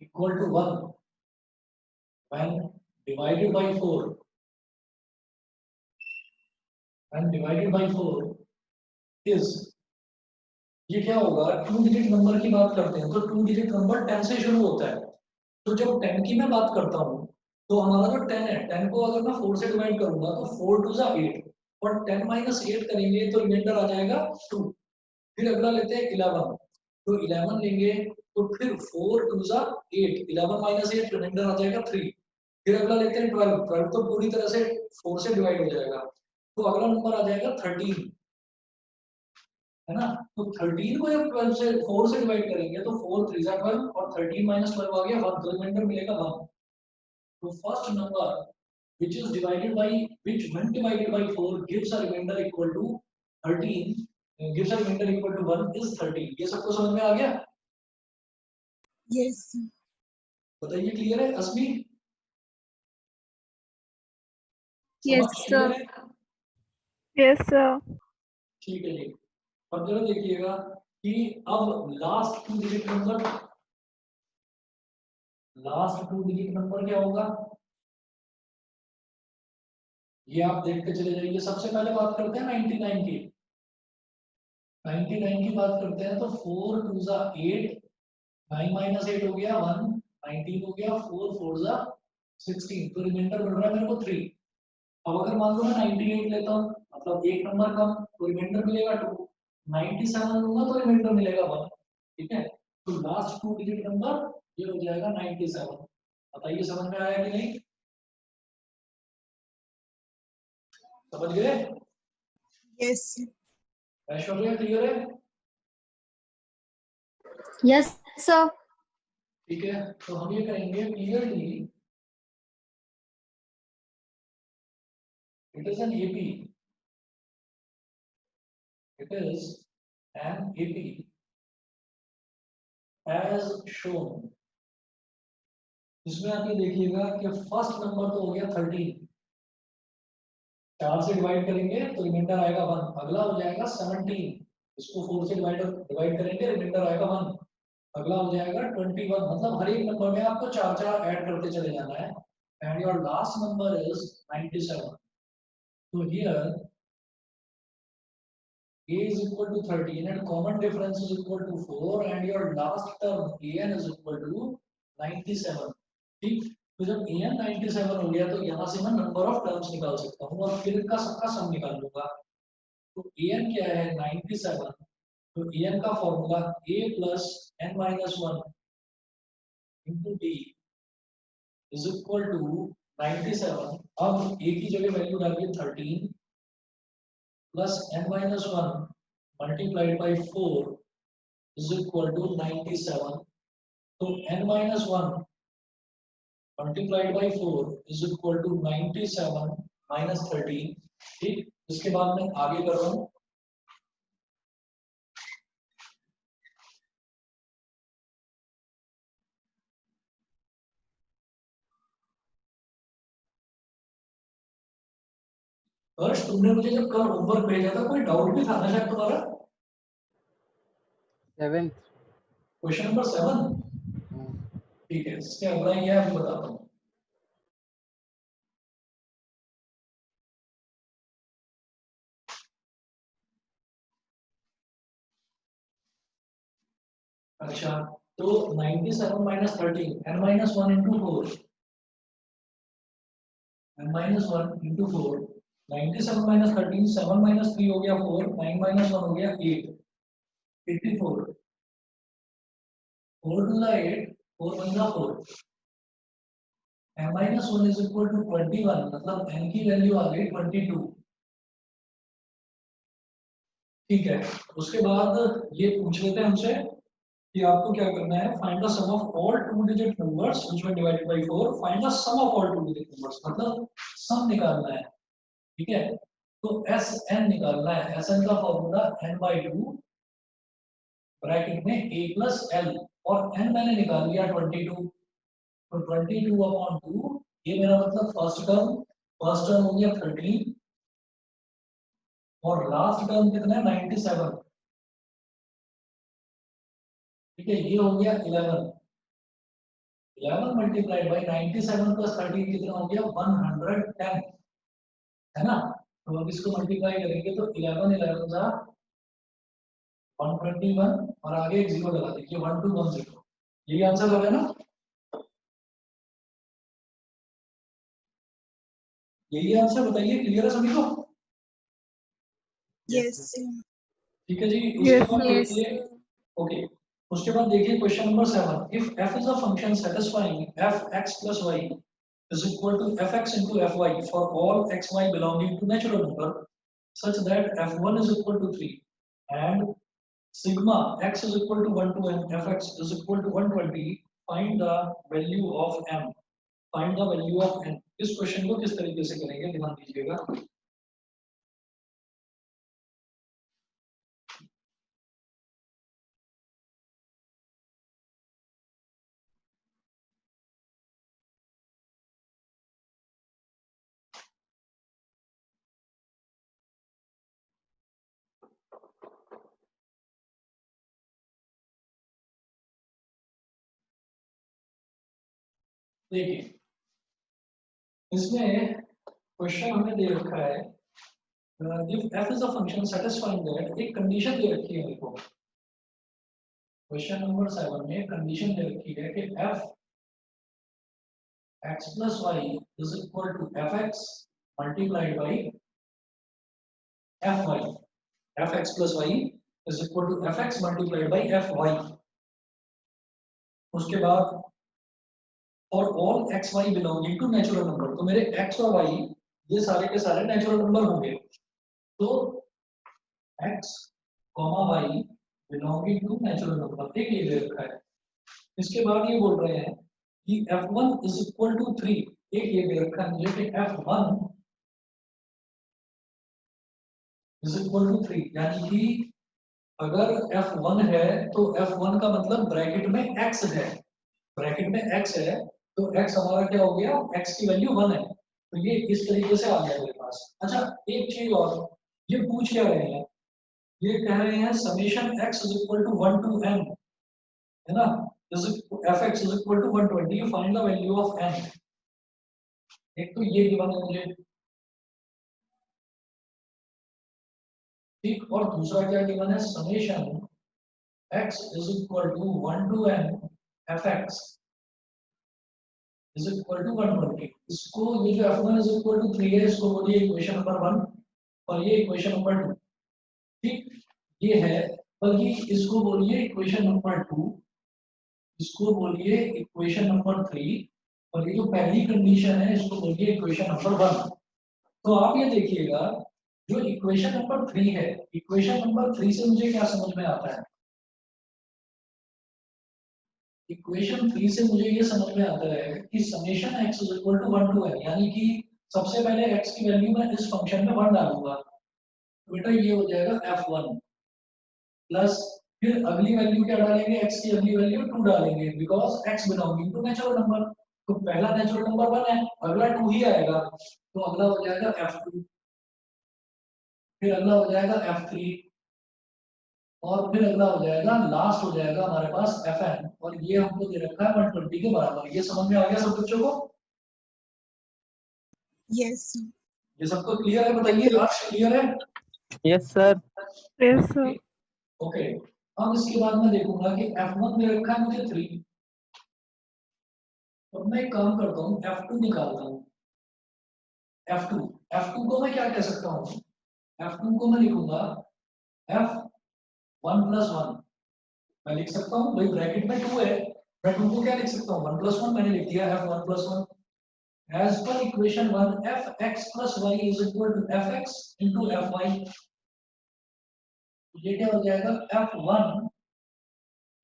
equal to 1 when divided by 4, is, ये क्या होगा, 2 डिजिट नंबर की बात करते हैं तो 2 डिजिट नंबर 10 से शुरू होता है। तो जब 10 की मैं बात करता हूँ तो हमारा जो 10 है, 10 को अगर मैं 4 से डिवाइड करूंगा तो 4 2 जा 8, और 10 माइनस 8 करेंगे तो रिमाइंडर आ जाएगा 2। फिर अगला लेते हैं 11, तो 11 लेंगे तो फिर 4 2 जा 8, 11 माइनस 8 रिमाइंडर आ जाएगा 3। फिर अगला लेते हैं 12, 12 तो पूरी तरह से 4 से डिवाइड हो जाएगा, तो अगला नंबर आ जाएगा 13, है ना। तो 13 को जब 12 से 4 से डिवाइड करेंगे तो 4 3 जा 12 और 13 माइनस 12 आ गया 1, तो रिमाइंडर मिलेगा 1। तो first number which is divided by, which when divided by 4 gives a remainder equal to 13, gives a remainder equal to 1 is 13। ये सबको समझ में आ गया? Yes, sir. बताइए, क्लियर है असमी? Yes, समझ क्लियर sir. है? Yes, sir. ठीक है जी। अब जरा देखिएगा कि अब लास्ट 2 डिजिट नंबर क्या होगा, ये आप देखते चले जाइए। सबसे पहले बात करते हैं 99 की। 99 की बात करते हैं तो 4 2 जा 8, 9 माइनस 8 हो गया 1, 19 हो गया 4 4 जा 16, तो रिमाइंडर मिल रहा है मेरे को 3। अब अगर मान लो मैं 98 लेता हूँ, मतलब एक नंबर कम, तो रिमाइंडर मिलेगा 2। 97 लूंगा तो रिमाइंडर मिलेगा 1। ठीक है, तो लास्ट 2 डिजिट नंबर ये हो जाएगा 97। बताइए समझ में आया कि नहीं? समझ गए? Yes, sir. ऐश्वर्या क्लियर है? Yes, sir. ठीक है, तो हम ये करेंगे clearly it is an AP, it is an AP as shown। इसमें आप ये देखिएगा कि फर्स्ट नंबर तो हो गया 13, 4 से डिवाइड करेंगे तो रिमाइंडर आएगा 1। अगला हो जाएगा 17, इसको 4 से डिवाइड करेंगे रिमाइंडर आएगा 1। अगला हो जाएगा 21, मतलब हर एक नंबर में आपको 4 4 ऐड करते चले जाना है। And your last number is 97। तो here a is equal to 13 and common difference is equal to 4 and your last term an is equal to 97। ठीक, तो जब an 97 हो गया तो यहाँ से मैं नंबर ऑफ टर्म्स निकाल सकता हूँ और फिर का सबका सम निकाल लूंगा। तो an क्या है 97, तो an का formula a plus n minus 1 into d is equal to 97। अब a की जगह वैल्यू डालिए 13 plus n minus 1 multiplied by 4 is equal to 97। तो n minus 1 multiplied by 4 is equal to 97 minus 13। ठीक, इसके बाद मैं आगे कर रहा हूँ। हर्ष, तुमने मुझे जब कल होमवर्क भेजा था कोई डाउट भी था ना शायद तुम्हारा? 7। Question number 7। ठीक है, इसके अगला ये आपको बताता हूँ। अच्छा, तो 97 minus 13, n minus 1 into 4, n minus 1 into 4, 97 minus 13, 7 minus 3 हो गया 4, 9 minus 1 हो गया 8, 84, 4 to the 8, 4 1 जा 4, n minus 1 is equal to 21, मतलब n की वैल्यू आ गई 22। ठीक है, उसके बाद ये पूछ लेते हैं हमसे कि आपको क्या करना है, find the sum of all two digit numbers which were divided by 4, find the sum of all two digit numbers, मतलब सम निकालना है। ठीक है, तो एस एन निकालना है, एस एन का फॉर्मूला n/2 ब्रैकेट में a प्लस एल, और n मैंने निकाल लिया 22, तो 22/2, ये मेरा मतलब फर्स्ट टर्म हो गया 13 और लास्ट टर्म कितना है 97। ठीक है, ये हो गया 11 मल्टीप्लाइड बाई 97 प्लस 13 कितना हो गया 110, है ना। तो अब इसको मल्टीप्लाई करेंगे तो 11 जा 121 और आगे एक जीरो लगा देखिए 1210, यही आंसर लगा ना, यही आंसर, बताइए क्लियर है सभी को। Yes. ठीक है जी, Yes, उसके बाद yes. देखिए, ओके, उसके बाद देखिए question number 7, if f is a function satisfying f(x + y) is equal to fx into fy for all xy belonging to natural number such that f1 is equal to 3 and sigma x is equal to 1 to n fx is equal to 120, find the value of m, find the value of n। इस question को किस तरीके से करेंगे ध्यान दीजिएगा। देखिए, इसमें क्वेश्चन हमें दे रखा है, if f is a function satisfying that, एक कंडीशन दे रखी है देखो, क्वेश्चन नंबर 7 में कंडीशन दे रखी है कि f x plus y is equal to fx multiplied by fy, fx plus y is equal to fx multiplied by fy। उसके बाद for all xy belonging to natural number, तो मेरे x और y ये सारे के सारे नेचुरल नंबर होंगे, तो x, y belonging to natural number, ठीक है, ये दे रखा है। इसके बाद ये बोल रहे हैं कि f1 is equal to 3, एक ये दे रखा है मुझे कि f1 is equal to 3, यानी कि अगर f1 है तो f1 का मतलब ब्रैकेट में x है, ब्रैकेट में x है, तो x हमारा क्या हो गया, x की वैल्यू 1 है, तो ये इस तरीके से आ गया मेरे पास। अच्छा, एक चीज और, ये पूछ क्या रहे हैं, ये कह रहे हैं summation x is equal to 1 to n, है ना, fx is equal to 120, find the value of n। एक तो ये गिवन है मुझे, ठीक, और दूसरा क्या गिवन है, summation x is equal to 1 to n fx is equal to 120। इसको ये जो f1 is equal to 3 है, इसको बोलिए इक्वेशन नंबर 1 और ये इक्वेशन नंबर 2, ठीक, ये है, बल्कि इसको बोलिए इक्वेशन नंबर 2, इसको बोलिए इक्वेशन नंबर 3 और ये जो पहली कंडीशन है इसको बोलिए इक्वेशन नंबर 1। तो आप ये देखिएगा, जो इक्वेशन नंबर 3 है, इक्वेशन नंबर 3 से मुझे क्या समझ में आता है, इक्वेशन 3 से मुझे ये समझ में आता है कि summation x is equal to 1 to n, यानी कि सबसे पहले x की वैल्यू मैं इस फंक्शन में 1 डालूंगा, तो बेटा ये हो जाएगा f1 प्लस, फिर अगली वैल्यू क्या डालेंगे, x की अगली वैल्यू 2 डालेंगे, because x belonging to natural number, तो पहला नेचुरल नंबर 1 है, अगला 2 ही आएगा, तो अगला हो जाएगा f2, फिर अगला हो जाएगा f3 और फिर अगला हो जाएगा, लास्ट हो जाएगा हमारे पास fn, और ये हमको दे रखा है 120 के बराबर। ये समझ में आ गया सब बच्चों को? Yes. ये सबको क्लियर है, बताइए आज क्लियर है? Yes sir. Yes, sir. Okay, अब इसके बाद मैं देखूंगा कि f1 दे रखा है मुझे 3, और मैं एक काम करता हूँ f2 निकालता हूँ, f2 को मैं क्या कह सकता हूँ, f2 को मैं लिखूंगा f1 + 1, मैं लिख सकता हूँ, भाई ब्रैकेट में 2 है, मैं 2 को क्या लिख सकता हूँ 1 + 1, मैंने लिख दिया f1 + 1। As per equation 1, fx plus y is equal to fx into fy। तो ये क्या हो जाएगा F1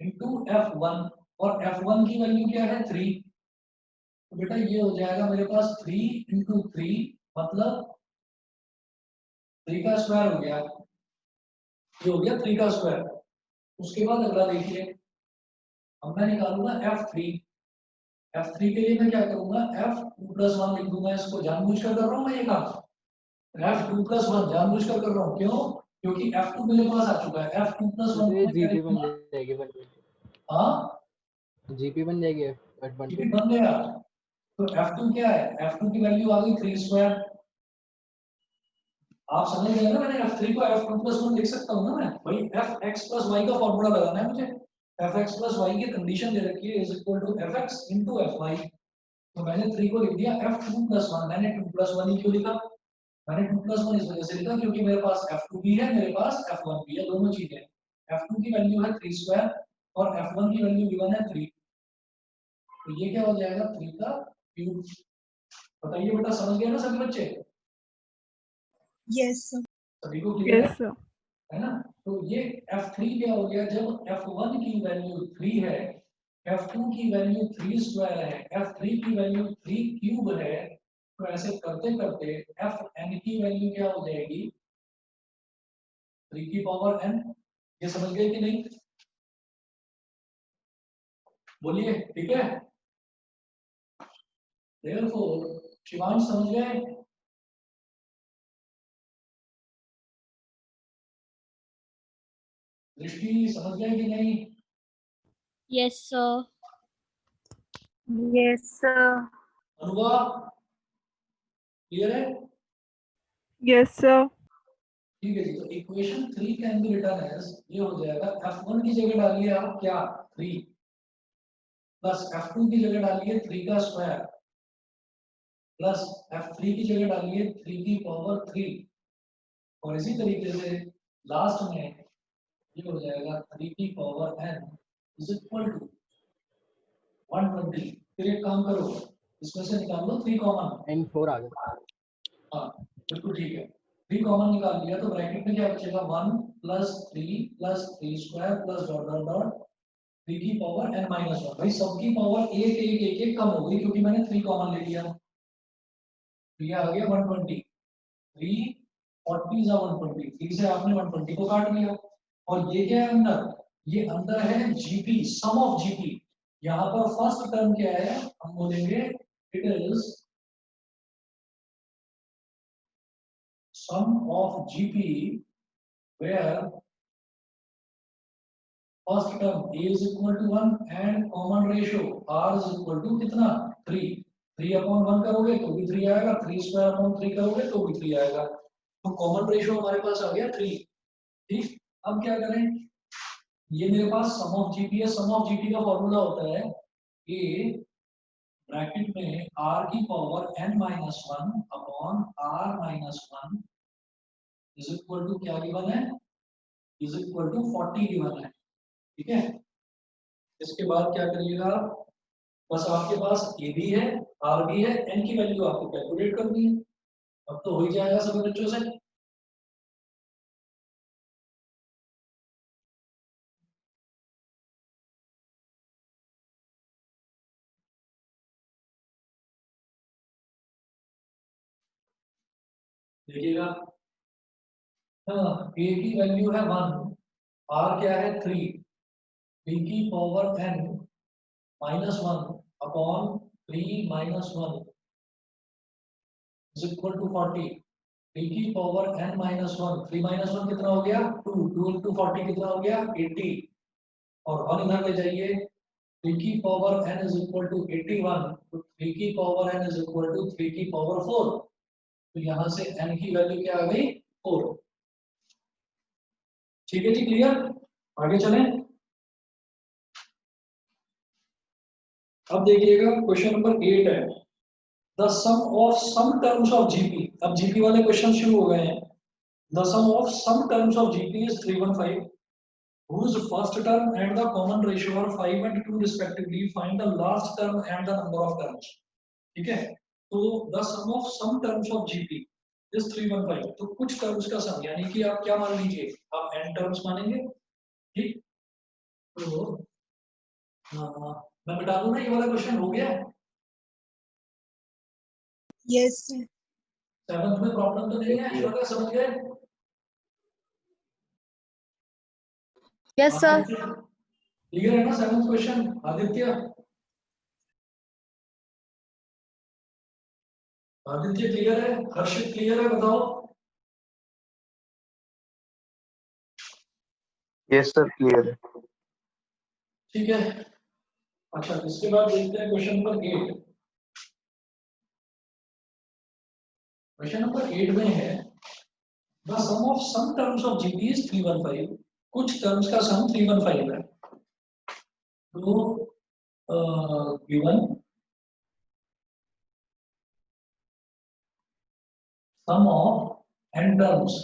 इंटू F1 और F1 की वैल्यू क्या है 3। तो बेटा ये हो जाएगा मेरे पास 3 इंटू 3 मतलब 3 का स्क्वायर हो गया, ये हो गया 3 का स्क्वायर। उसके बाद अगला देखिए, अब मैं निकालूंगा F3। F3 के लिए मैं क्या करूंगा F2 प्लस 1 लिख दूंगा, इसको जानबूझकर कर रहा हूँ मैं ये काम। F2 प्लस 1 जानबूझकर कर रहा हूँ, क्यों? क्योंकि F2 मेरे पास आ चुका है। F2 प्लस 1 ये जीपी बन जाएगी हाँ जीपी बन जाएगी जीपी बन गया। तो F2 क्या है, F2 की वैल्यू आ गई 3 स्क्वायर। आप समझ गए ना, मैंने F3 को F2 प्लस 1 लिख सकता हूँ ना मैं, भाई Fx प्लस y का फॉर्मूला लगाना है मुझे। Fx प्लस y की कंडीशन दे रखी है is equal to Fx into Fy। तो मैंने 3 को लिख दिया F2 प्लस 1। मैंने 2 प्लस 1 ही क्यों लिखा? मैंने 2 प्लस 1 इस वजह से लिखा क्योंकि मेरे पास F2 भी है, मेरे पास F1 भी है, दोनों चीजें। F2 की वैल्यू है 3 स्क्वायर और F1 की वैल्यू गिवन है 3। तो ये क्या हो जाएगा 3 का क्यूब। बताइए बेटा, समझ गए ना सभी बच्चे? Yes, sir. सभी को क्लियर Yes, sir. है ना? तो ये F3 क्या हो गया, जब F1 की वैल्यू 3 है, F2 की वैल्यू 3 स्क्वायर है, F3 की वैल्यू 3 क्यूब है, तो ऐसे करते करते Fn की वैल्यू क्या हो जाएगी 3 की पावर n। ये समझ गए कि नहीं? बोलिए, ठीक है? Therefore, शिवांश समझ गए? दृष्टि समझ गए कि नहीं? Yes, sir. Yes, sir. Anubhav clear है? Yes, sir. ठीक है जी। तो equation 3 can be written as, ये हो जाएगा F1 की जगह डालिए आप क्या 3 प्लस F2 की जगह डालिए 3 का स्क्वायर प्लस F3 की जगह डालिए 3 की पावर 3 और इसी तरीके से लास्ट में ये हो जाएगा 3 की power n is equal to 120। फिर एक काम करो, इसमें से निकाल लो 3 कॉमन। N4 आ गया। हाँ बिल्कुल ठीक है। 3 कॉमन निकाल लिया तो ब्रैकेट में क्या बचेगा 1 plus 3 square plus dot dot dot 3 की पावर n माइनस 1। भाई सबकी पावर एक एक एक एक कम हो गई क्योंकि मैंने 3 कॉमन ले लिया। तो ये आ गया 120। 3 40 जा 120, 3 से आपने 120 को काट लिया। और ये क्या है अंदर, ये अंदर है जीपी, सम ऑफ जीपी। यहाँ पर फर्स्ट टर्म क्या है, हम बोलेंगे it is sum of GP where first term a is equal to 1 and common ratio r is equal to कितना 3। 3 upon 1 करोगे तो भी 3 आएगा, 3 स्क्वायर अपॉन 3 करोगे तो भी 3 आएगा। तो कॉमन रेशियो हमारे पास आ गया 3। ठीक, अब क्या करें, ये मेरे पास सम ऑफ जीपी है। सम ऑफ जीपी का फॉर्मूला होता है a ब्रैकेट में r की power n minus 1 upon r minus 1 is equal to क्या गिवन है, इज इक्वल टू 40 गिवन है। ठीक है, इसके बाद क्या करिएगा, बस आपके पास ए भी है आर भी है, एन की वैल्यू आपको कैलकुलेट करनी है। अब तो हो ही जाएगा सभी बच्चों से। देखिएगा, हाँ ए की वैल्यू है 1, आर क्या है 3, बी की power n minus 1 upon 3 minus 1 is equal to 40। B की पावर एन माइनस 1, 3 माइनस 1 कितना हो गया 2, 2 इंटू 40 कितना हो गया 80 और 1 इधर ले जाइए। 3 की power n is equal to 81, तो 3 की power n is equal to 3 की पावर 4। तो यहां से n की वैल्यू क्या आ गई 4। ठीक है जी, क्लियर? आगे चलें। अब देखिएगा क्वेश्चन नंबर 8 है, the sum of some terms of GP. अब जीपी वाले क्वेश्चन शुरू हो गए हैं। The sum of some terms of GP is 315 whose first term and the common ratio are 5 and 2 respectively. Find the last term and the number of terms. ठीक है, तो the sum of some terms of GP, is 315। तो कुछ terms का सम, यानी कि आप क्या मान लीजिए, आप n टर्म्स मानेंगे, ठीक। तो मैं बता दूं ना, ये वाला क्वेश्चन हो गया है। Yes, sir. 7th में प्रॉब्लम तो नहीं है, श्लोका समझ गए? Yes, sir. क्लियर है ना 7th question? Aditya, Aditya clear है? हर्षित क्लियर है? बताओ। Yes, sir. Clear. ठीक है। अच्छा, इसके बाद देखते हैं क्वेश्चन नंबर 8। क्वेश्चन नंबर 8 में है the sum of some terms of GP is 315। कुछ टर्म्स का सम 315 है। तो given sum of n terms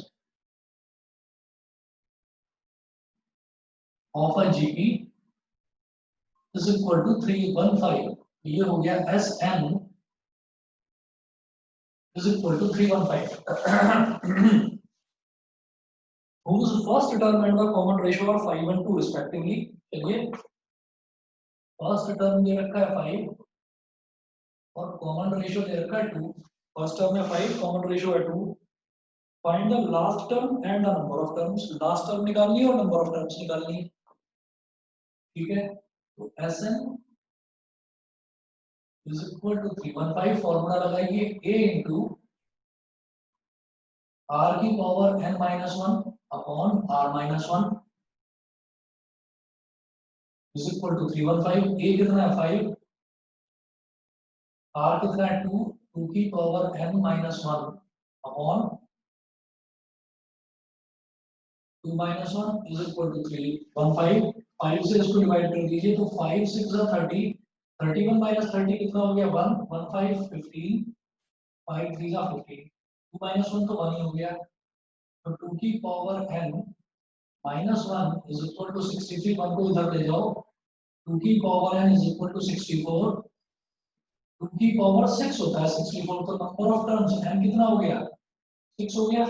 of a GP is equal to 315। ये हो गया Sn is equal to 315, whose first term and the common ratio are 5 and 2 respectively। चलिए, first term दे रखा है 5 और कॉमन रेशियो दे रखा है 2। फर्स्ट टर्म में 5, कॉमन रेशियो है 2। Find the last term and the number of terms. Last term निकालनी है और नंबर ऑफ टर्म्स निकालनी है, ठीक है। तो Sn is equal to 315। Formula लगाइए, a into r की power n-1 upon r-1 is equal to 315। a कितना है 5, r कितना है 2, 2 की power n-1 upon 2-1 is equal to 315। 5 से इसको डिवाइड कर दीजिए, तो 5 6 30, 31 minus 30 कितना हो गया 1, 1 5 15, 5 3 15, 2 - 1 तो 1 ही हो गया। तो 2 की power n-1 is equal to 63। 1 को इधर ले जाओ, 2 की power n is equal to 64। 2 की पावर 6 होता है 64। तो नंबर ऑफ टर्म्स n कितना हो गया 6 हो गया।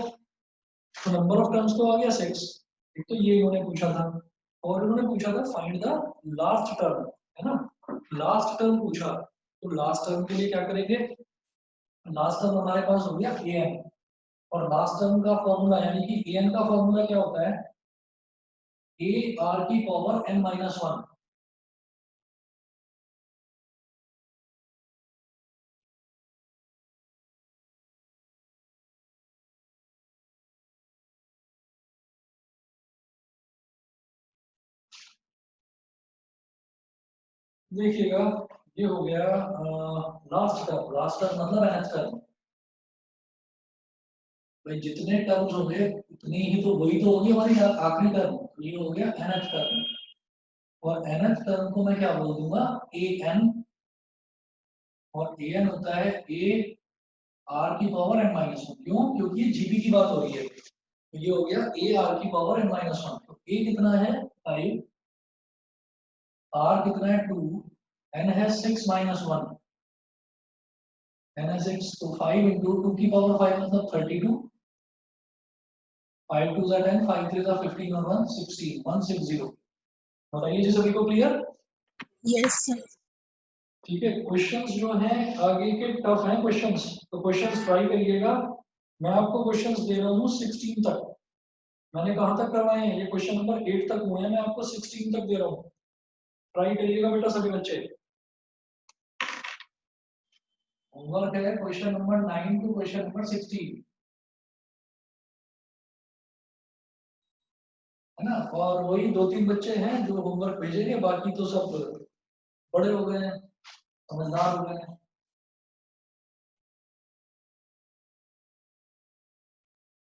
तो नंबर ऑफ टर्म्स तो आ गया 6। एक तो ये इन्होंने पूछा था, और इन्होंने पूछा था फाइंड द लास्ट टर्म, है ना। लास्ट टर्म पूछा, तो लास्ट टर्म के लिए क्या करेंगे, लास्ट टर्म हमारे पास हो गया an, और लास्ट टर्म का फॉर्मूला यानी कि an का फॉर्मूला क्या होता है, a r की पावर n-1। देखिएगा, ये हो गया लास्ट टर्म। लास्ट टर्म मतलब nth टर्म। भाई जितने टर्म्स हो गए उतनी ही तो, वही तो होगी हमारी आखिरी टर्म। तो ये हो गया nth टर्म, और nth टर्म को मैं क्या बोल दूंगा an, और an होता है a r की पावर n-1। क्यों? क्योंकि जीपी की बात हो रही है। तो ये हो गया a r की पावर n-1। तो a कितना है 5, r कितना है 2, n है 6 - 1, n है 6। तो 5 into 2 की पावर 5 मतलब 32। 5 2 are 10, 5 3 are 15 और 1 16, 160। बताइए जी, सभी को क्लियर? Yes, sir. ठीक है। क्वेश्चंस जो हैं आगे के टफ हैं क्वेश्चंस, तो क्वेश्चंस ट्राई करिएगा। मैं आपको क्वेश्चंस दे रहा हूँ 16 तक। मैंने कहाँ तक करवाए हैं, ये क्वेश्चन नंबर 8 तक हुए हैं, मैं आपको 16 तक दे रहा हूँ। ट्राई करिएगा बेटा सभी बच्चे। होमवर्क है question number 9 to question number 16, है ना। और वही 2-3 बच्चे हैं जो होमवर्क भेजेंगे, बाकी तो सब बड़े हो गए हैं, समझदार हो गए हैं।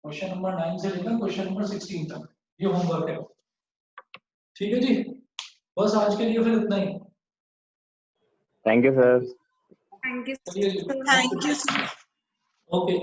क्वेश्चन नंबर 9 से लेकर क्वेश्चन नंबर 16 तक ये होमवर्क है, ठीक है जी। बस आज के लिए फिर इतना ही। Thank you, sir. Thank you. चलिए जी, Thank you, sir. ओके।